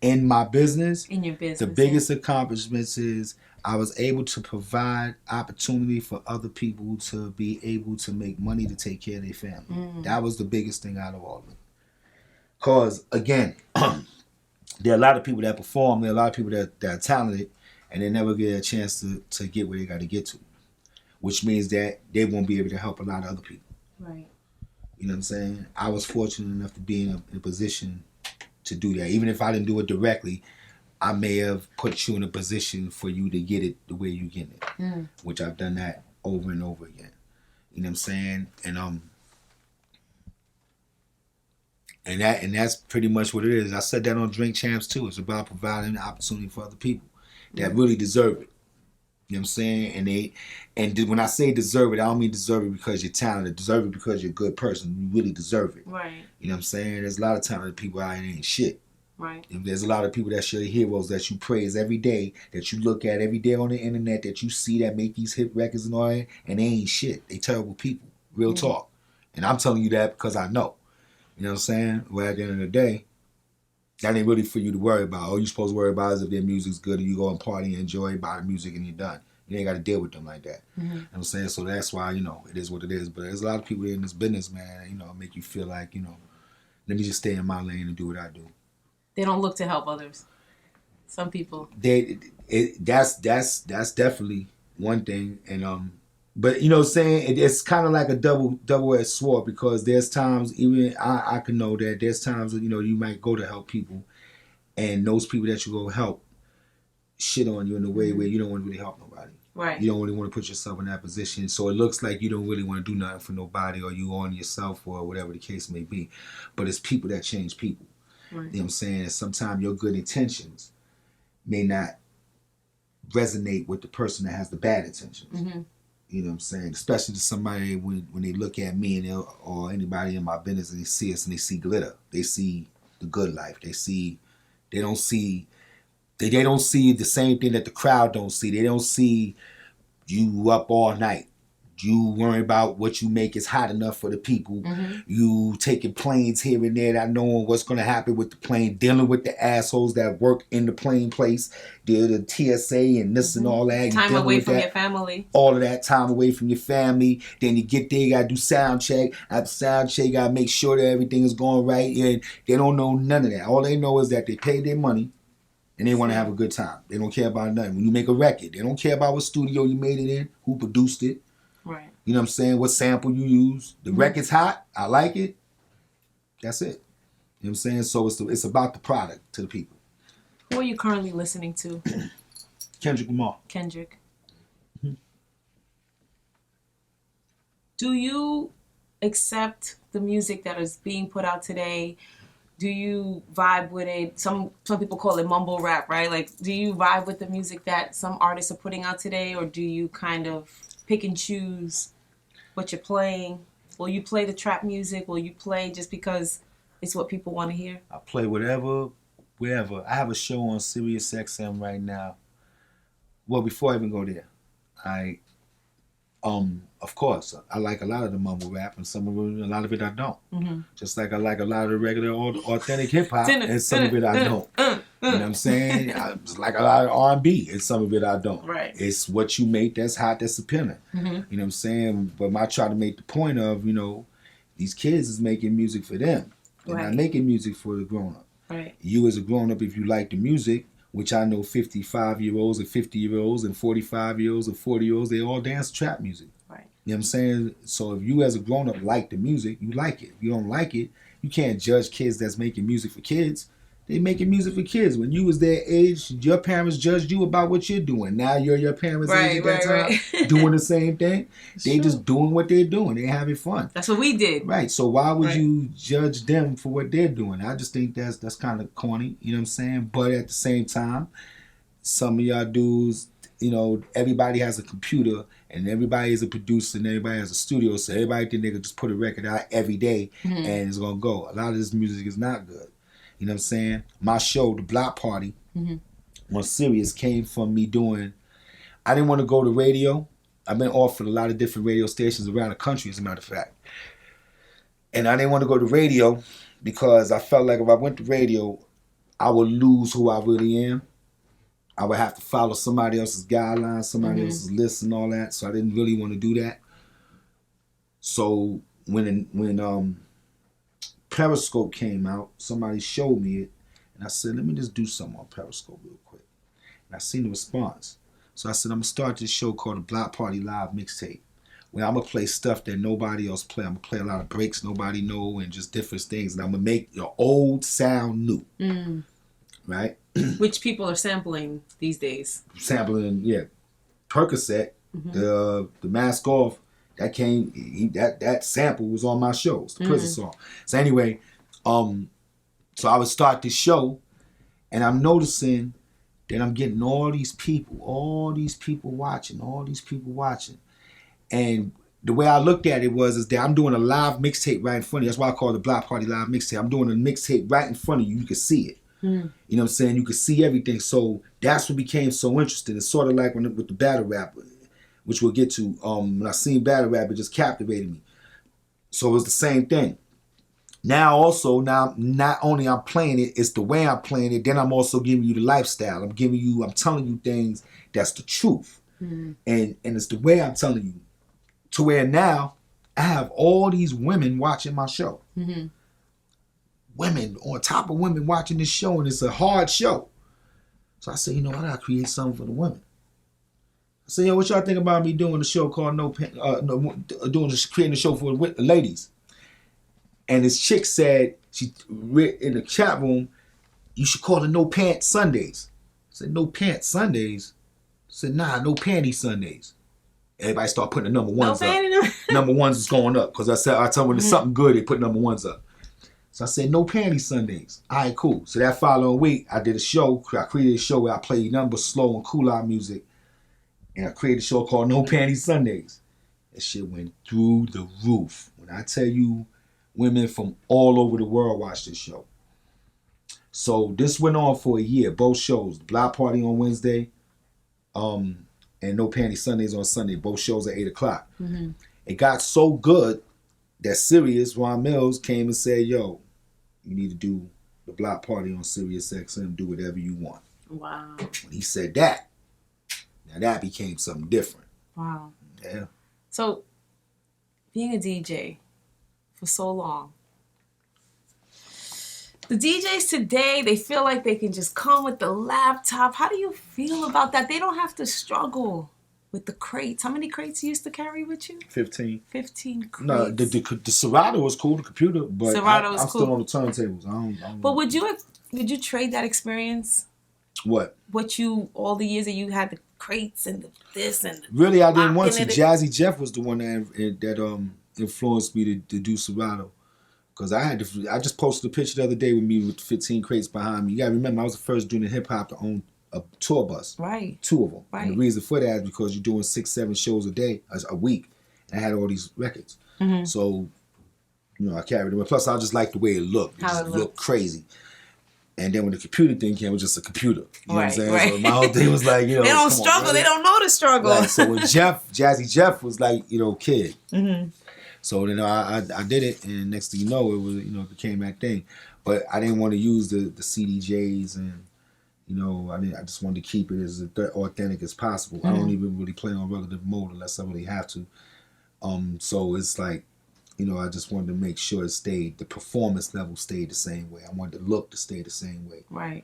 In my business, In your business, the biggest accomplishments is I was able to provide opportunity for other people to be able to make money to take care of their family. That was the biggest thing out of all of it. Because, again, there are a lot of people that perform, there are a lot of people that are talented, and they never get a chance to get where they got to get to, which means that they won't be able to help a lot of other people. Right. You know what I'm saying? I was fortunate enough to be in a position to do that. Even if I didn't do it directly, I may have put you in a position for you to get it the way you get it, which I've done that over and over again. You know what I'm saying? And that's pretty much what it is. I said that on Drink Champs too. It's about providing an opportunity for other people that really deserve it. You know what I'm saying? And when I say deserve it, I don't mean deserve it because you're talented. Deserve it because you're a good person. You really deserve it. Right. You know what I'm saying? There's a lot of talented people out here that ain't shit. Right. And there's a lot of people that's your heroes that you praise every day, that you look at every day on the internet, that you see that make these hit records and all that, and they ain't shit. They terrible people. Real talk. And I'm telling you that because I know. You know what I'm saying? Well, at the end of the day, that ain't really for you to worry about. All you're supposed to worry about is if their music's good and you go and party and enjoy, buy the music, and you're done. You ain't got to deal with them like that. You know what I'm saying? So that's why, it is what it is. But there's a lot of people in this business, man, make you feel like, let me just stay in my lane and do what I do. They don't look to help others. Some people. That's definitely one thing. And but what I'm saying, it's kind of like a double-edged sword, because there's times, even I can know that there's times that, you might go to help people, and those people that you go help shit on you in a way where you don't want to really help nobody. Right. You don't really want to put yourself in that position. So it looks like you don't really want to do nothing for nobody, or you on yourself, or whatever the case may be. But it's people that change people. Right. You know what I'm saying? And sometimes your good intentions may not resonate with the person that has the bad intentions. You know what I'm saying? Especially to somebody when they look at me or anybody in my business, and they see us and they see glitter. They see the good life. They don't see the same thing that the crowd don't see. They don't see you up all night You worry about what you make is hot enough for the people. You taking planes here and there, not knowing what's going to happen with the plane, dealing with the assholes that work in the plane place, the TSA and this and all that. Time away from your family. All of that time away from your family. Then you get there, you got to do sound check. After sound check, you got to make sure that everything is going right. And they don't know none of that. All they know is that they paid their money and they want to have a good time. They don't care about nothing. When you make a record, they don't care about what studio you made it in, who produced it. Right. You know what I'm saying? What sample you use. The record's hot. I like it. That's it. You know what I'm saying? So it's about the product to the people. Who are you currently listening to? Kendrick Lamar. Kendrick. Do you accept the music that is being put out today? Do you vibe with it? Some people call it mumble rap, right? Like, do you vibe with the music that some artists are putting out today, or do you kind of pick and choose what you're playing? Will you play the trap music? Will you play just because it's what people want to hear? I play whatever, wherever. I have a show on Sirius XM right now. Well, before I even go there, of course, I like a lot of the mumble rap, and some of it, a lot of it I don't. Just like I like a lot of the regular, authentic hip hop, and some of it I don't. You know what I'm saying? I like a lot of R&B, and some of it I don't. Right. It's what you make that's hot, that's appealing. You know what I'm saying? But I try to make the point of, these kids is making music for them. They're not making music for the grown-up. Right. You as a grown-up, if you like the music, which I know 55-year-olds and 50-year-olds and 45-year-olds and 40-year-olds, they all dance trap music. Right. You know what I'm saying? So if you as a grown-up like the music, you like it. If you don't like it, you can't judge kids that's making music for kids. They making music for kids. When you was their age, your parents judged you about what you're doing. Now you're your parents' age at that time, doing the same thing. They just doing what they're doing. They having fun. That's what we did. Right. So why would you judge them for what they're doing? I just think that's kind of corny. You know what I'm saying? But at the same time, some of y'all dudes, everybody has a computer and everybody is a producer and everybody has a studio. So everybody think they could just put a record out every day and it's going to go. A lot of this music is not good. You know what I'm saying? My show, The Block Party, on Sirius came from me I didn't want to go to radio. I've been offered a lot of different radio stations around the country, as a matter of fact. And I didn't want to go to radio because I felt like if I went to radio, I would lose who I really am. I would have to follow somebody else's guidelines, somebody else's list and all that. So I didn't really want to do that. So when Periscope came out, somebody showed me it, and I said, let me just do something on Periscope real quick. And I seen the response. So I said, I'm going to start this show called The Block Party Live Mixtape, where I'm going to play stuff that nobody else play. I'm going to play a lot of breaks nobody know and just different things. And I'm going to make your old sound new. Right? Which people are sampling these days. Sampling, Percocet, the Mask Off, that sample was on my shows, the prison song. So anyway, so I would start this show, and I'm noticing that I'm getting all these people watching, and the way I looked at it is that I'm doing a live mixtape right in front of you. That's why I call it the Block Party Live Mixtape. I'm doing a mixtape right in front of you. You can see it. You know what I'm saying? You can see everything. So that's what became so interesting. It's sort of like with the battle rap, which we'll get to. When I seen battle rap, it just captivated me. So it was the same thing. Now not only I'm playing it, it's the way I'm playing it, then I'm also giving you the lifestyle. I'm telling you things that's the truth. And it's the way I'm telling you. To where now I have all these women watching my show. Women on top of women watching this show, and it's a hard show. So I said, I gotta create something for the women. I said, what y'all think about me doing a show called creating a show for the ladies? And this chick said, she read in the chat room, you should call it No Pants Sundays. I said, No Pants Sundays? I said, nah, No Panty Sundays. Everybody start putting the number ones up. Number ones is going up, because I tell them when there's something good, they put number ones up. So I said, No Panty Sundays. All right, cool. So that following week, I did a show. I created a show where I played nothing but slow and cool out music. And I created a show called No Panty Sundays. That shit went through the roof. When I tell you, women from all over the world watched this show. So this went on for a year, both shows. The Block Party on Wednesday, and and No Panty Sundays on Sunday. Both shows at 8 o'clock. It got so good that Sirius, Ron Mills, came and said, yo, you need to do the block party on Sirius XM, do whatever you want. Wow. When he said that, now that became something different. Wow. Yeah. So, being a DJ for so long, the DJs today, they feel like they can just come with the laptop. How do you feel about that? They don't have to struggle with the crates. How many crates you used to carry with you? 15. 15 crates. No, the Serato was cool, the computer, but Serato was I'm cool. still on the turntables. I don't But would you trade that experience? What? All the years that you had the crates and this and Really, I didn't want to. locking it. Jazzy Jeff was the one that influenced me to do Serato. Because I just posted a picture the other day with me with 15 crates behind me. You got to remember, I was the first junior hip-hop to own a tour bus. Right. 2 of them. Right. And the reason for that is because you're doing 6-7 shows a week. And I had all these records. So, I carried them. Plus, I just liked the way it looked. It just looked crazy. And then when the computer thing came, it was just a computer. You know what I'm saying? Right. So my whole thing was like, They don't struggle. On, they don't know the struggle. Like, so when Jazzy Jeff was like, Kid. So then I did it, and next thing you know, it was it became that thing. But I didn't want to use the CDJs, and I just wanted to keep it as authentic as possible. I don't even really play on relative mode unless I really have to. So it's like, I just wanted to make sure the performance level stayed the same way. I wanted the look to stay the same way. Right.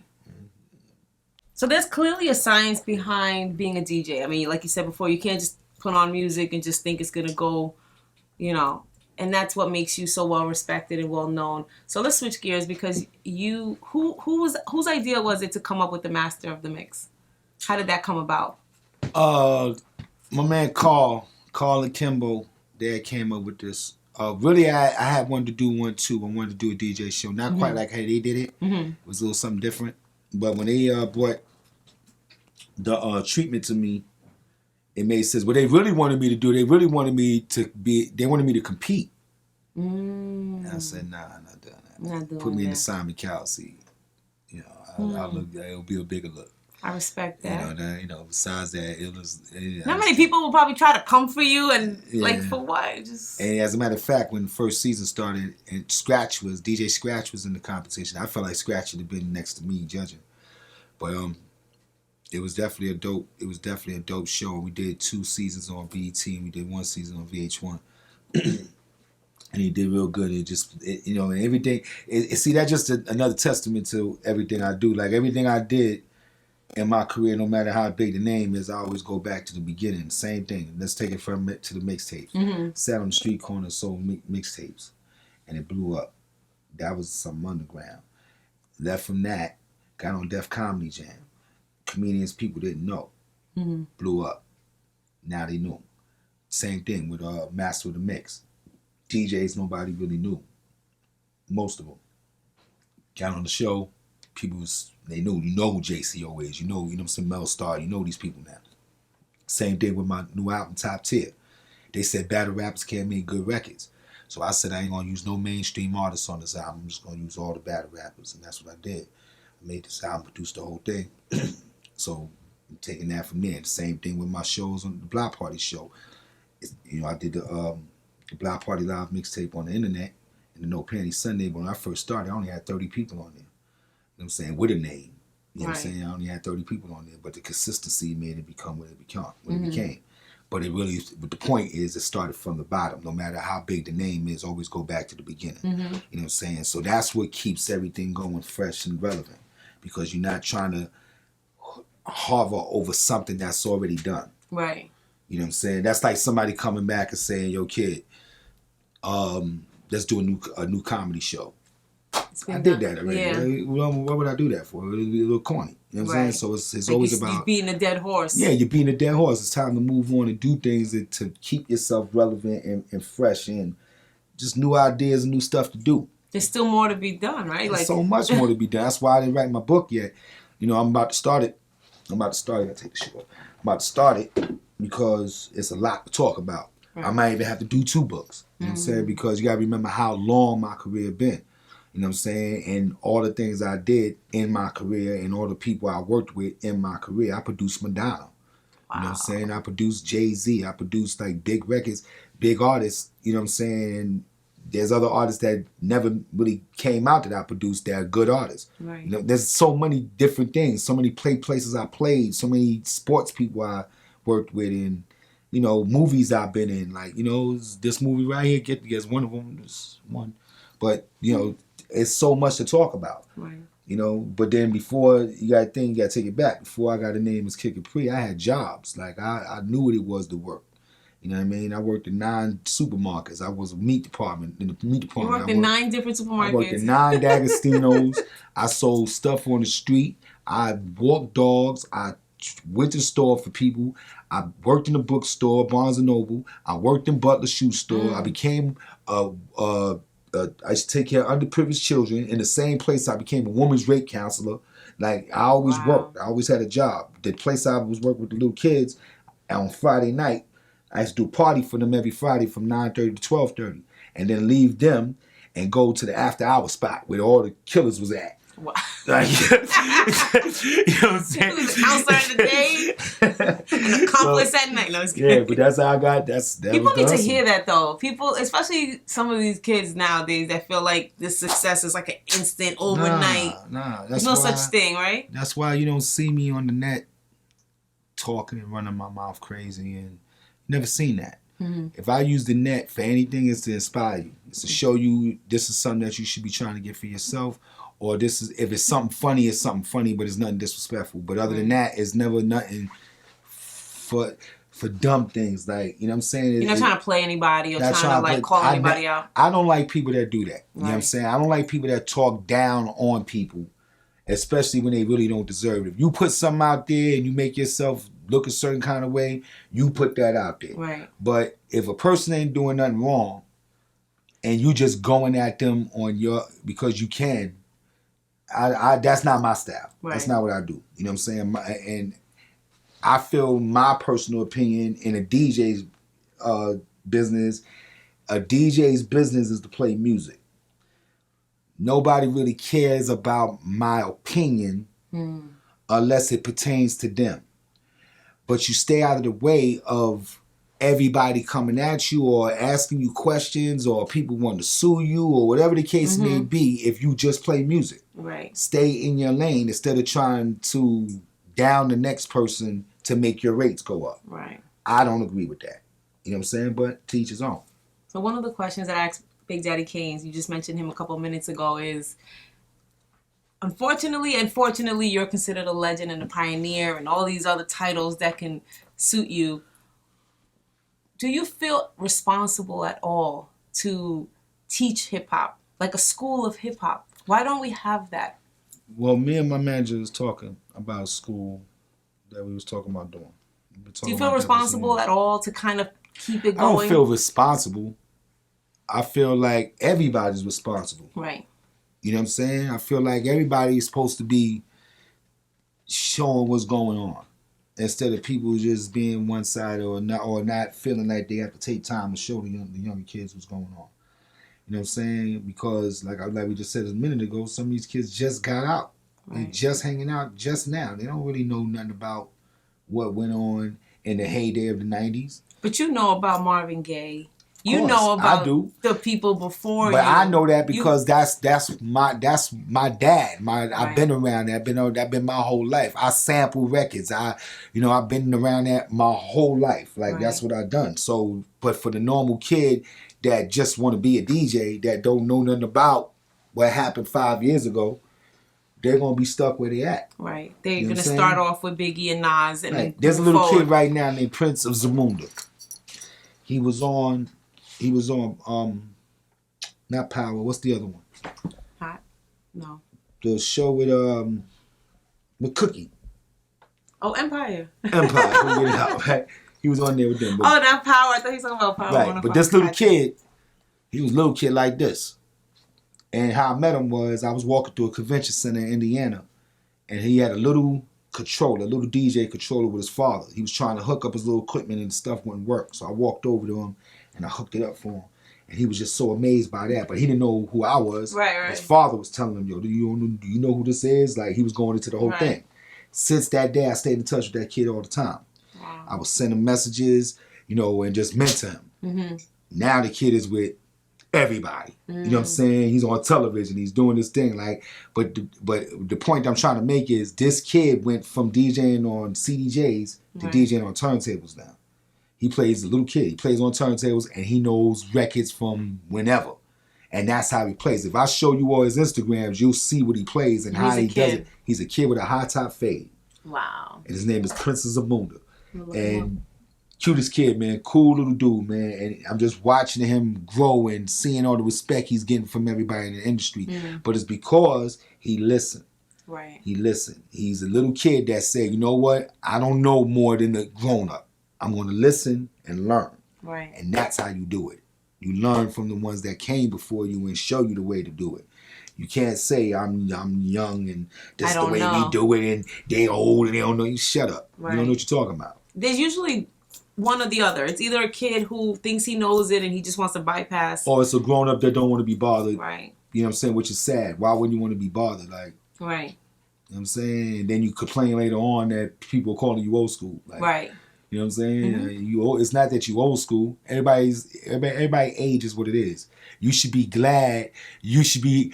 So there's clearly a science behind being a DJ. I mean, like you said before, you can't just put on music and just think it's gonna go. And that's what makes you so well respected and well known. So let's switch gears because whose idea was it to come up with the master of the mix? How did that come about? My man Carl and Kimbo, they came up with this. Really, I had wanted to do one too. I wanted to do a DJ show, not quite like how they did it. It was a little something different. But when they brought the treatment to me, it made sense. What they really wanted me to do, they wanted me to compete. And I said, nah, I'm not doing that. Not doing Put me in that. the Simon Cowell seat. I'll look, it'll be a bigger look. I respect that. Besides that, it was... Not many people will probably try to come for you and Yeah. for what? Just And as a matter of fact, when the first season started and DJ Scratch was in the competition, I felt like Scratch should have been next to me judging. But it was definitely a dope show. We did 2 seasons on BET and we did 1 season on VH1. And he did real good. And everything. See, that's just another testament to everything I do. Like everything I did in my career, no matter how big the name is, I always go back to the beginning. Same thing. Let's take it from it to the mixtapes. Sat on the street corner, sold mixtapes, and it blew up. That was some underground. Left from that, got on Def Comedy Jam. Comedians people didn't know. Blew up. Now they knew. Same thing with Master of the Mix. DJs nobody really knew. Most of them. Got on the show, they knew. You know who JCO is. You know what I'm saying, Mel Star. You know these people now. Same thing with my new album, Top Tier. They said battle rappers can't make good records. So I said I ain't gonna use no mainstream artists on this album. I'm just gonna use all the battle rappers, and that's what I did. I made this album, produced the whole thing. So I'm taking that from there. The same thing with my shows on the Block Party show. I did the Block Party Live mixtape on the internet, and the No Panty Sunday. When I first started, I only had 30 people on there. You know what I'm saying? With a name. You know what I'm saying? I only had 30 people on there, but the consistency made it become what it became. But the point is, it started from the bottom. No matter how big the name is, always go back to the beginning. You know what I'm saying? So that's what keeps everything going fresh and relevant, because you're not trying to hover over something that's already done. right. You know what I'm saying? That's like somebody coming back and saying, "Yo, kid, let's do a new comedy show." I did that already. Yeah. What would I do that for? It would be a little corny. You know what I'm saying? So it's Like always you're about beating a dead horse. Yeah, you're beating a dead horse. It's time to move on and do things to keep yourself relevant and fresh, and just new ideas and new stuff to do. There's still more to be done, right? There's so much more to be done. That's why I didn't write my book yet. I'm about to start it. I gotta take the shit off. I'm about to start it because it's a lot to talk about. Right. I might even have to do 2 books. You know what I'm saying? Because you gotta remember how long my career been. You know what I'm saying? And all the things I did in my career and all the people I worked with in my career. I produced Madonna You know what I'm saying? I produced Jay-Z. I produced like big records, big artists. You know what I'm saying? And there's other artists that never really came out that I produced that are good artists. Right. You know, there's so many different things, so many places I played, so many sports people I worked with, and you know, movies I've been in. Like, you know, this movie right here, Get one of them. There's one, but you know, it's so much to talk about. Right. You know, but then before you got to think, you got to take it back. Before I got a name as Kid Capri, I had jobs. Like I knew what it was to work. You know what I mean? I worked in 9 supermarkets. I was a meat department. In the meat department, You worked in 9 different supermarkets. I worked in 9 D'Agostino's. I sold stuff on the street. I walked dogs. I went to the store for people. I worked in the bookstore, Barnes and Noble. I worked in Butler Shoe Store. I became I used to take care of underprivileged children. In the same place, I became a women's rape counselor. Like, I always worked. I always had a job. The place I was working with the little kids, on Friday night, I used to do a party for them every Friday from 9:30 to 12:30, and then leave them and go to the after-hour spot where all the killers was at. Wow. Like, you know what I'm saying? He was an outside in the day, an accomplice at night. No, I was kidding. Yeah, but that's how I got. That People was the need to hustle. hear that though. People, especially some of these kids nowadays, that feel like this success is like an instant, overnight. Nah, There's no such thing, right? That's why you don't see me on the net talking and running my mouth crazy, and never seen that. If I use the net for anything, it's to inspire you. It's to show you this is something that you should be trying to get for yourself, or this is, if it's something funny, it's something funny, but it's nothing disrespectful. But other than that, it's never nothing for dumb things. Like, you know what I'm saying? You're not trying to play anybody or trying to like call anybody out. I don't like people that do that. You know what I'm Right. saying? I don't like people that talk down on people, especially when they really don't deserve it. If you put something out there and you make yourself look a certain kind of way, you put that out there. Right. But if a person ain't doing nothing wrong and you just going at them on your, because you can, I that's not my style. Right. That's not what I do. You know what I'm saying? And I feel my personal opinion in a DJ's business, a DJ's business is to play music. Nobody really cares about my opinion unless it pertains to them. But you stay out of the way of everybody coming at you or asking you questions or people wanting to sue you or whatever the case may be if you just play music. Right. Stay in your lane instead of trying to down the next person to make your rates go up. Right. I don't agree with that. You know what I'm saying? But to each his own. So one of the questions that I asked Big Daddy Kane, you just mentioned him a couple of minutes ago, is unfortunately and fortunately, you're considered a legend and a pioneer and all these other titles that can suit you. Do you feel responsible at all to teach hip-hop, like a school of hip-hop? Why don't we have that? Well, me and my manager was talking about a school that we was talking about doing. Do you feel responsible at all to kind of keep it I don't going? feel responsible. I feel like everybody's responsible. Right. You know what I'm saying? I feel like everybody is supposed to be showing what's going on instead of people just being one side or not feeling like they have to take time to show the younger kids what's going on. You know what I'm saying? Because like we just said a minute ago, some of these kids just got out. They're just hanging out just now. They don't really know nothing about what went on in the heyday of the 90s. But you know about Marvin Gaye. You course, know I about do. the people before you. But I know that because that's my dad. I've been around that. That been my whole life. I sample records. I've been around that my whole life. Like that's what I've done. So, but for the normal kid that just want to be a DJ that don't know nothing about what happened 5 years ago, they're gonna be stuck where they at. Right. They're You know gonna what I'm start saying? off with Biggie and Nas and Right. There's a move little forward. kid right now named Prince of Zamunda. He was on not Power, what's the other one? Hot? No. The show with Cookie. Oh, Empire. Empire, we'll get it out, right? He was on there with them. But, Oh, not Power. I thought he was talking about Power. right. But this little kid, he was a little kid like this. And how I met him was I was walking through a convention center in Indiana, and he had a little controller, a little DJ controller with his father. He was trying to hook up his little equipment and the stuff wouldn't work. So I walked over to him and I hooked it up for him. And he was just so amazed by that. But he didn't know who I was. Right. His father was telling him, yo, do you know who this is? Like, he was going into the whole thing. Since that day, I stayed in touch with that kid all the time. Wow. I would send him messages, and just mentor him. Mm-hmm. Now the kid is with everybody. You know what I'm saying? He's on television. He's doing this thing. But the point I'm trying to make is this kid went from DJing on CDJs to DJing on turntables now. He plays a little kid. He plays on turntables and he knows records from whenever. And that's how he plays. If I show you all his Instagrams, you'll see what he plays and how he does it. He's a kid with a high top fade. Wow. And his name is Princess Zamunda. And cutest kid, man. Cool little dude, man. And I'm just watching him grow and seeing all the respect he's getting from everybody in the industry. But it's because he listened. Right. He listened. He's a little kid that said, you know what? I don't know more than a grown-up. I'm going to listen and learn. Right. And that's how you do it. You learn from the ones that came before you and show you the way to do it. You can't say I'm young and this is the way we do it and they old and they don't know. You shut up. Right. You don't know what you're talking about. There's usually one or the other. It's either a kid who thinks he knows it and he just wants to bypass. Or it's a grown up that don't want to be bothered. Right. You know what I'm saying? Which is sad. Why wouldn't you want to be bothered? Right. You know what I'm saying? And then you complain later on that people are calling you old school. Right. You know what I'm saying? It's not that you old school. Everybody age is what it is. You should be glad. You should be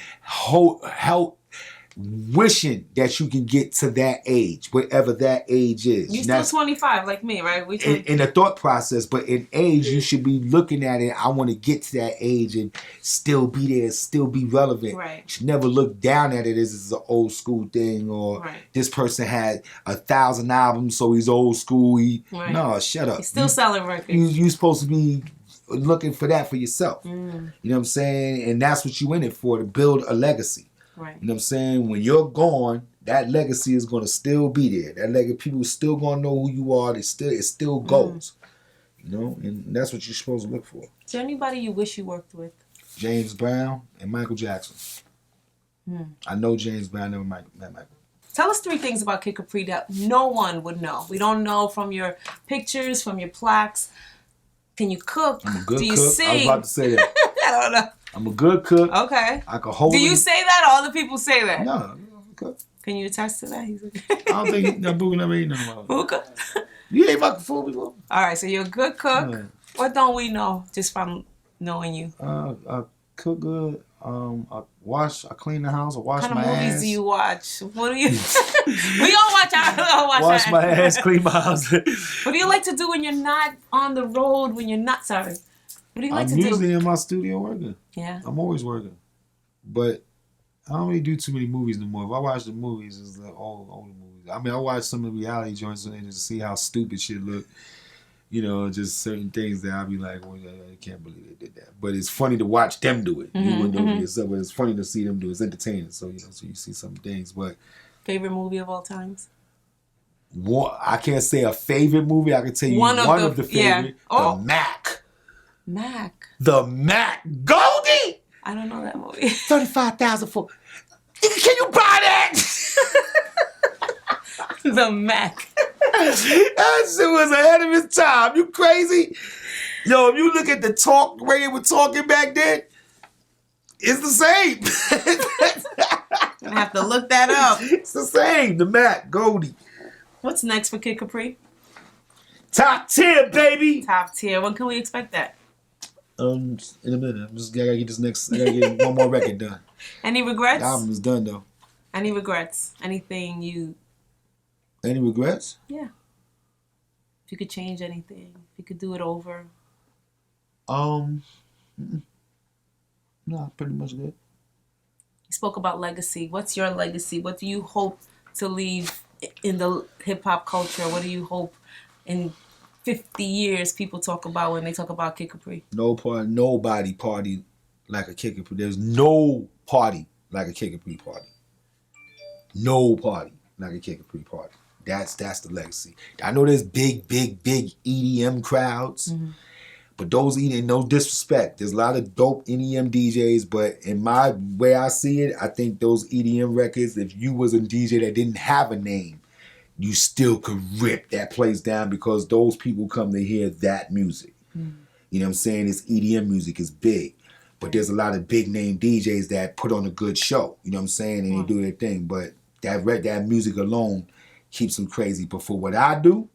wishing that you can get to that age, whatever that age is. You're still 25 like me, right? In the thought process, but in age, you should be looking at it. I want to get to that age and still be there, still be relevant. Right. You should never look down at it as an old school thing or this person had 1,000 albums, so he's old school. No, shut up. He's still selling records. You're supposed to be looking for that for yourself. You know what I'm saying? And that's what you in it for, to build a legacy. Right. You know what I'm saying? When you're gone, that legacy is going to still be there. That legacy, people are still going to know who you are. It still goes. And that's what you're supposed to look for. Is there anybody you wish you worked with? James Brown and Michael Jackson. I know James Brown, never met Michael. Tell us 3 things about Kid Capri that no one would know. We don't know from your pictures, from your plaques. Can you cook? I'm a good Do you cook. sing? I was about to say that. I don't know. I'm a good cook. Okay. I can hold. Do you say that, or other people say that? No, I'm a cook. Can you attest to that? He's like, I don't think Booga never ate no more. Booga? You ain't fucking fool before. All right, so you're a good cook. Yeah. What don't we know just from knowing you? I cook good. I clean the house. I wash my ass. What kind of movies do you watch? What do you? We all wash my ass, clean my house. What do you like to do when you're not on the road? When you're not sorry. What do you like to do? I'm usually in my studio working. Yeah. I'm always working. But I don't really do too many movies no more. If I watch the movies, it's the older movies. I mean, I watch some of the reality joints and just see how stupid shit look. Just certain things that I'll be like, well, I can't believe they did that. But it's funny to watch them do it. You wouldn't know it yourself, but it's funny to see them do it. It's entertaining. So, so you see some things. But favorite movie of all times? I can't say a favorite movie. I can tell you one of the favorite. Yeah. Oh. The Mac. Mac. The Mac. Goldie! I don't know that movie. 35,000 for. Can you buy that? The Mac. That shit was ahead of his time. You crazy? Yo, if you look at the way they were talking back then, it's the same. I have to look that up. It's the same. The Mac. Goldie. What's next for Kid Capri? Top tier, baby. Top tier. When can we expect that? In a minute. I gotta get one more record done. Any regrets? The album is done though. Any regrets? Anything you? Any regrets? Yeah. If you could change anything, if you could do it over. No, pretty much good. You spoke about legacy. What's your legacy? What do you hope to leave in the hip hop culture? What do you hope in 50 years people talk about when they talk about Kid Capri? Nobody party like a Kid Capri. There's no party like a Kid Capri party. No party like a Kid Capri party. That's the legacy. I know there's big EDM crowds, but those EDM, no disrespect. There's a lot of dope EDM DJs, but in my way I see it, I think those EDM records, if you was a DJ that didn't have a name, you still could rip that place down because those people come to hear that music. You know what I'm saying? It's EDM music is big, but there's a lot of big name DJs that put on a good show. You know what I'm saying? And they do their thing, but that music alone keeps them crazy. But for what I do,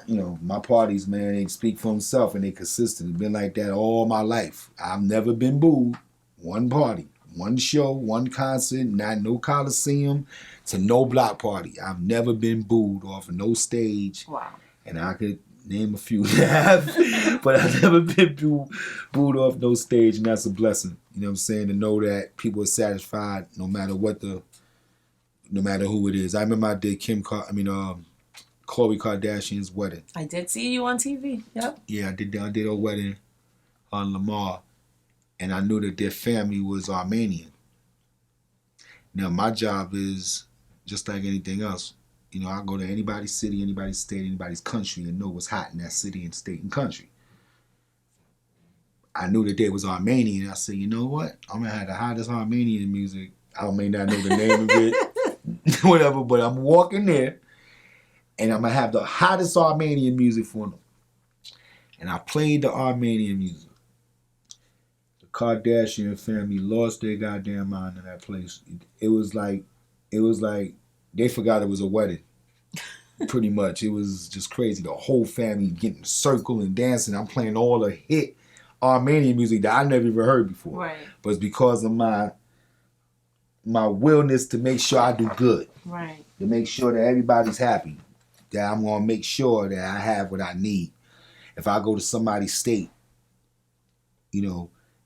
my parties, man, they speak for themselves and they consistent. It's been like that all my life. I've never been booed. One party, one show, one concert, not no coliseum to no block party. I've never been booed off of no stage. Wow. And I could name a few that have, but I've never been booed off no stage, and that's a blessing. You know what I'm saying? To know that people are satisfied no matter who it is. I remember I did Khloe Kardashian's wedding. I did see you on TV. Yep. Yeah, I did a wedding on Lamar, and I knew that their family was Armenian. Now my job is just like anything else. I go to anybody's city, anybody's state, anybody's country and know what's hot in that city and state and country. I knew that they was Armenian. I said, you know what? I'm going to have the hottest Armenian music. I may not know the name of it, whatever, but I'm walking there and I'm going to have the hottest Armenian music for them. And I played the Armenian music. The Kardashian family lost their goddamn mind in that place. It was like they forgot it was a wedding. Pretty much. It was just crazy. The whole family getting in a circle and dancing. I'm playing all the hit Armenian music that I never even heard before. Right. But it's because of my willness to make sure I do good. Right. To make sure that everybody's happy. That I'm going to make sure that I have what I need. If I go to somebody's state,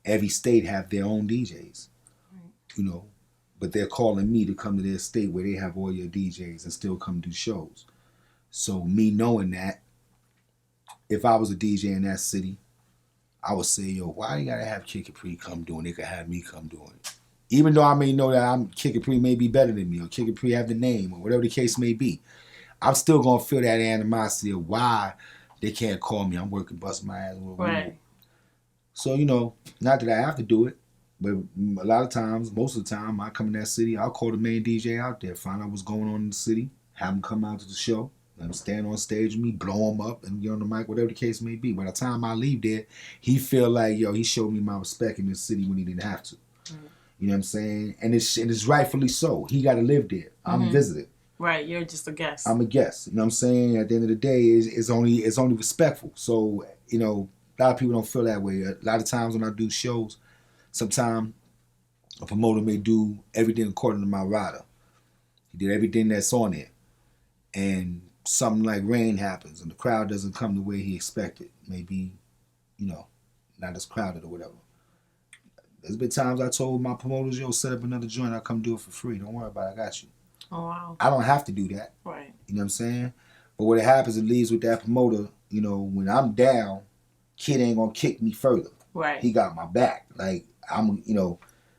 every state have their own DJs. Right. But they're calling me to come to their state where they have all your DJs and still come do shows. So me knowing that, if I was a DJ in that city, I would say, yo, why you gotta have Kid Capri come doing it? They could have me come doing it. Even though I may know that Kid Capri may be better than me, or Kid Capri have the name, or whatever the case may be, I'm still gonna feel that animosity of why they can't call me. I'm working, busting my ass. Right. So, not that I have to do it, but a lot of times, most of the time, I come in that city, I'll call the main DJ out there, find out what's going on in the city, have him come out to the show, let him stand on stage with me, blow him up, and get on the mic, whatever the case may be. By the time I leave there, he feel like, he showed me my respect in this city when he didn't have to. Mm-hmm. You know what I'm saying? And it's rightfully so. He got to live there. I'm visiting. Right, you're just a guest. I'm a guest. You know what I'm saying? At the end of the day, it's only respectful. So, a lot of people don't feel that way. A lot of times when I do shows, sometimes a promoter may do everything according to my rider. He did everything that's on there. And something like rain happens and the crowd doesn't come the way he expected. Maybe, not as crowded or whatever. There's been times I told my promoters, set up another joint, I'll come do it for free. Don't worry about it, I got you. Oh, wow. I don't have to do that. Right. You know what I'm saying? But what happens, it leaves with that promoter, when I'm down, Kid ain't gonna kick me further. Right. He got my back. Like,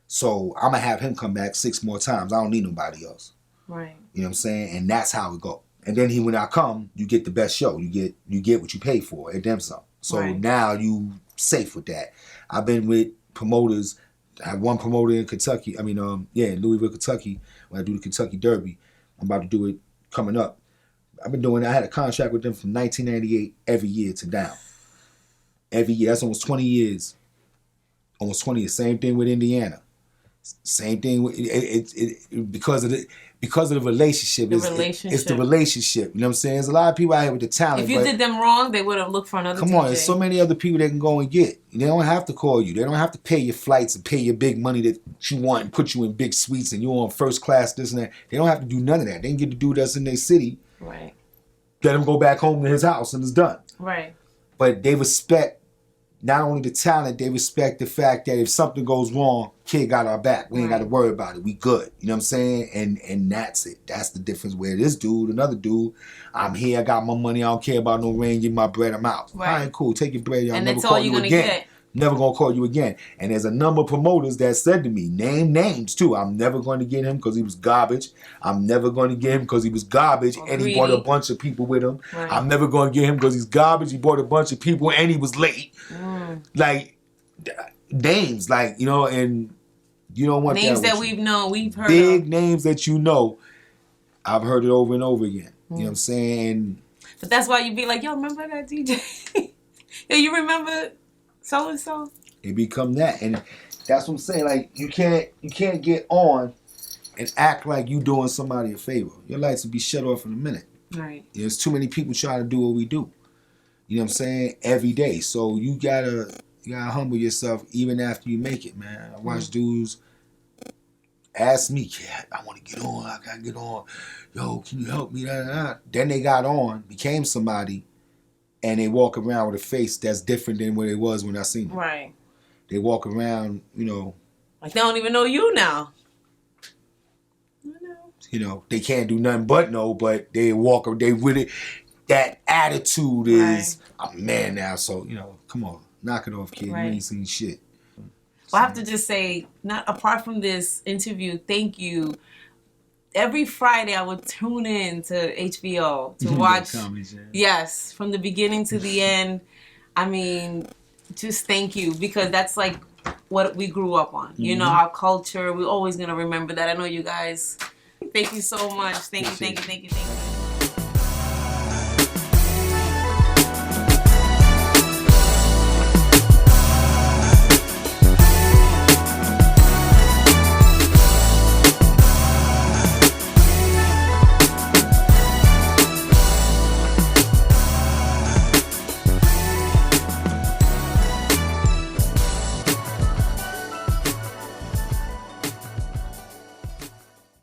so I'm gonna have him come back 6 more times. I don't need nobody else. Right. You know what I'm saying? And that's how it go. And then when I come, you get the best show. You get what you pay for, and then some. So now you safe with that. I've been with promoters. I have one promoter in Kentucky. In Louisville, Kentucky, when I do the Kentucky Derby. I'm about to do it coming up. I've been doing it. I had a contract with them from 1998 every year to now. Every year. That's almost 20 years. Almost 20 years. Same thing with Indiana. Same thing with it because of the relationship. It's the relationship. You know what I'm saying? There's a lot of people out here with the talent. If you did them wrong, they would have looked for another DJ. Come on, there's so many other people they can go and get. They don't have to call you. They don't have to pay your flights and pay your big money that you want and put you in big suites and you're on first class, this and that. They don't have to do none of that. They can get the dude that's in their city. Right. Let him go back home to his house and it's done. Right. But they respect not only the talent, they respect the fact that if something goes wrong, Kid got our back. We ain't got to worry about it. We good. You know what I'm saying? And that's it. That's the difference where this dude, another dude, I'm here, I got my money, I don't care about no rain, give me my bread, I'm out. Right. All right, cool. Take your bread, I'll never call you again. Get. Never gonna call you again. And there's a number of promoters that said to me, name names too. I'm never going to get him because he was garbage. I'm never going to get him because he was garbage and he brought a bunch of people with him. Right. I'm never going to get him because he's garbage. He brought a bunch of people and he was late. Like names, and you don't want names that we've known, we've heard big of. Names that I've heard it over and over again. You know what I'm saying? But that's why you be like, yo, remember that DJ? Yo, you remember so and so? It become that, and that's what I'm saying. Like you can't get on and act like you doing somebody a favor. Your lights will be shut off in a minute. Right. There's too many people trying to do what we do. You know what I'm saying? Every day. So you gotta humble yourself even after you make it, man. I watch dudes ask me, "Yeah, I want to get on. I gotta get on. Yo, can you help me?" Then they got on, became somebody, and they walk around with a face that's different than what it was when I seen them. Right. They walk around, Like they don't even know you now. They can't do nothing but know, but they really, that attitude is, I'm a man now, so, come on, knock it off, kid. Right. You ain't seen shit. Well, I have to just say, not apart from this interview, thank you. Every Friday, I would tune in to HBO to watch. Yes, from the beginning to the end. I mean, just thank you, because that's like what we grew up on. You know, our culture. We're always gonna remember that. I know you guys. Thank you so much. Thank you.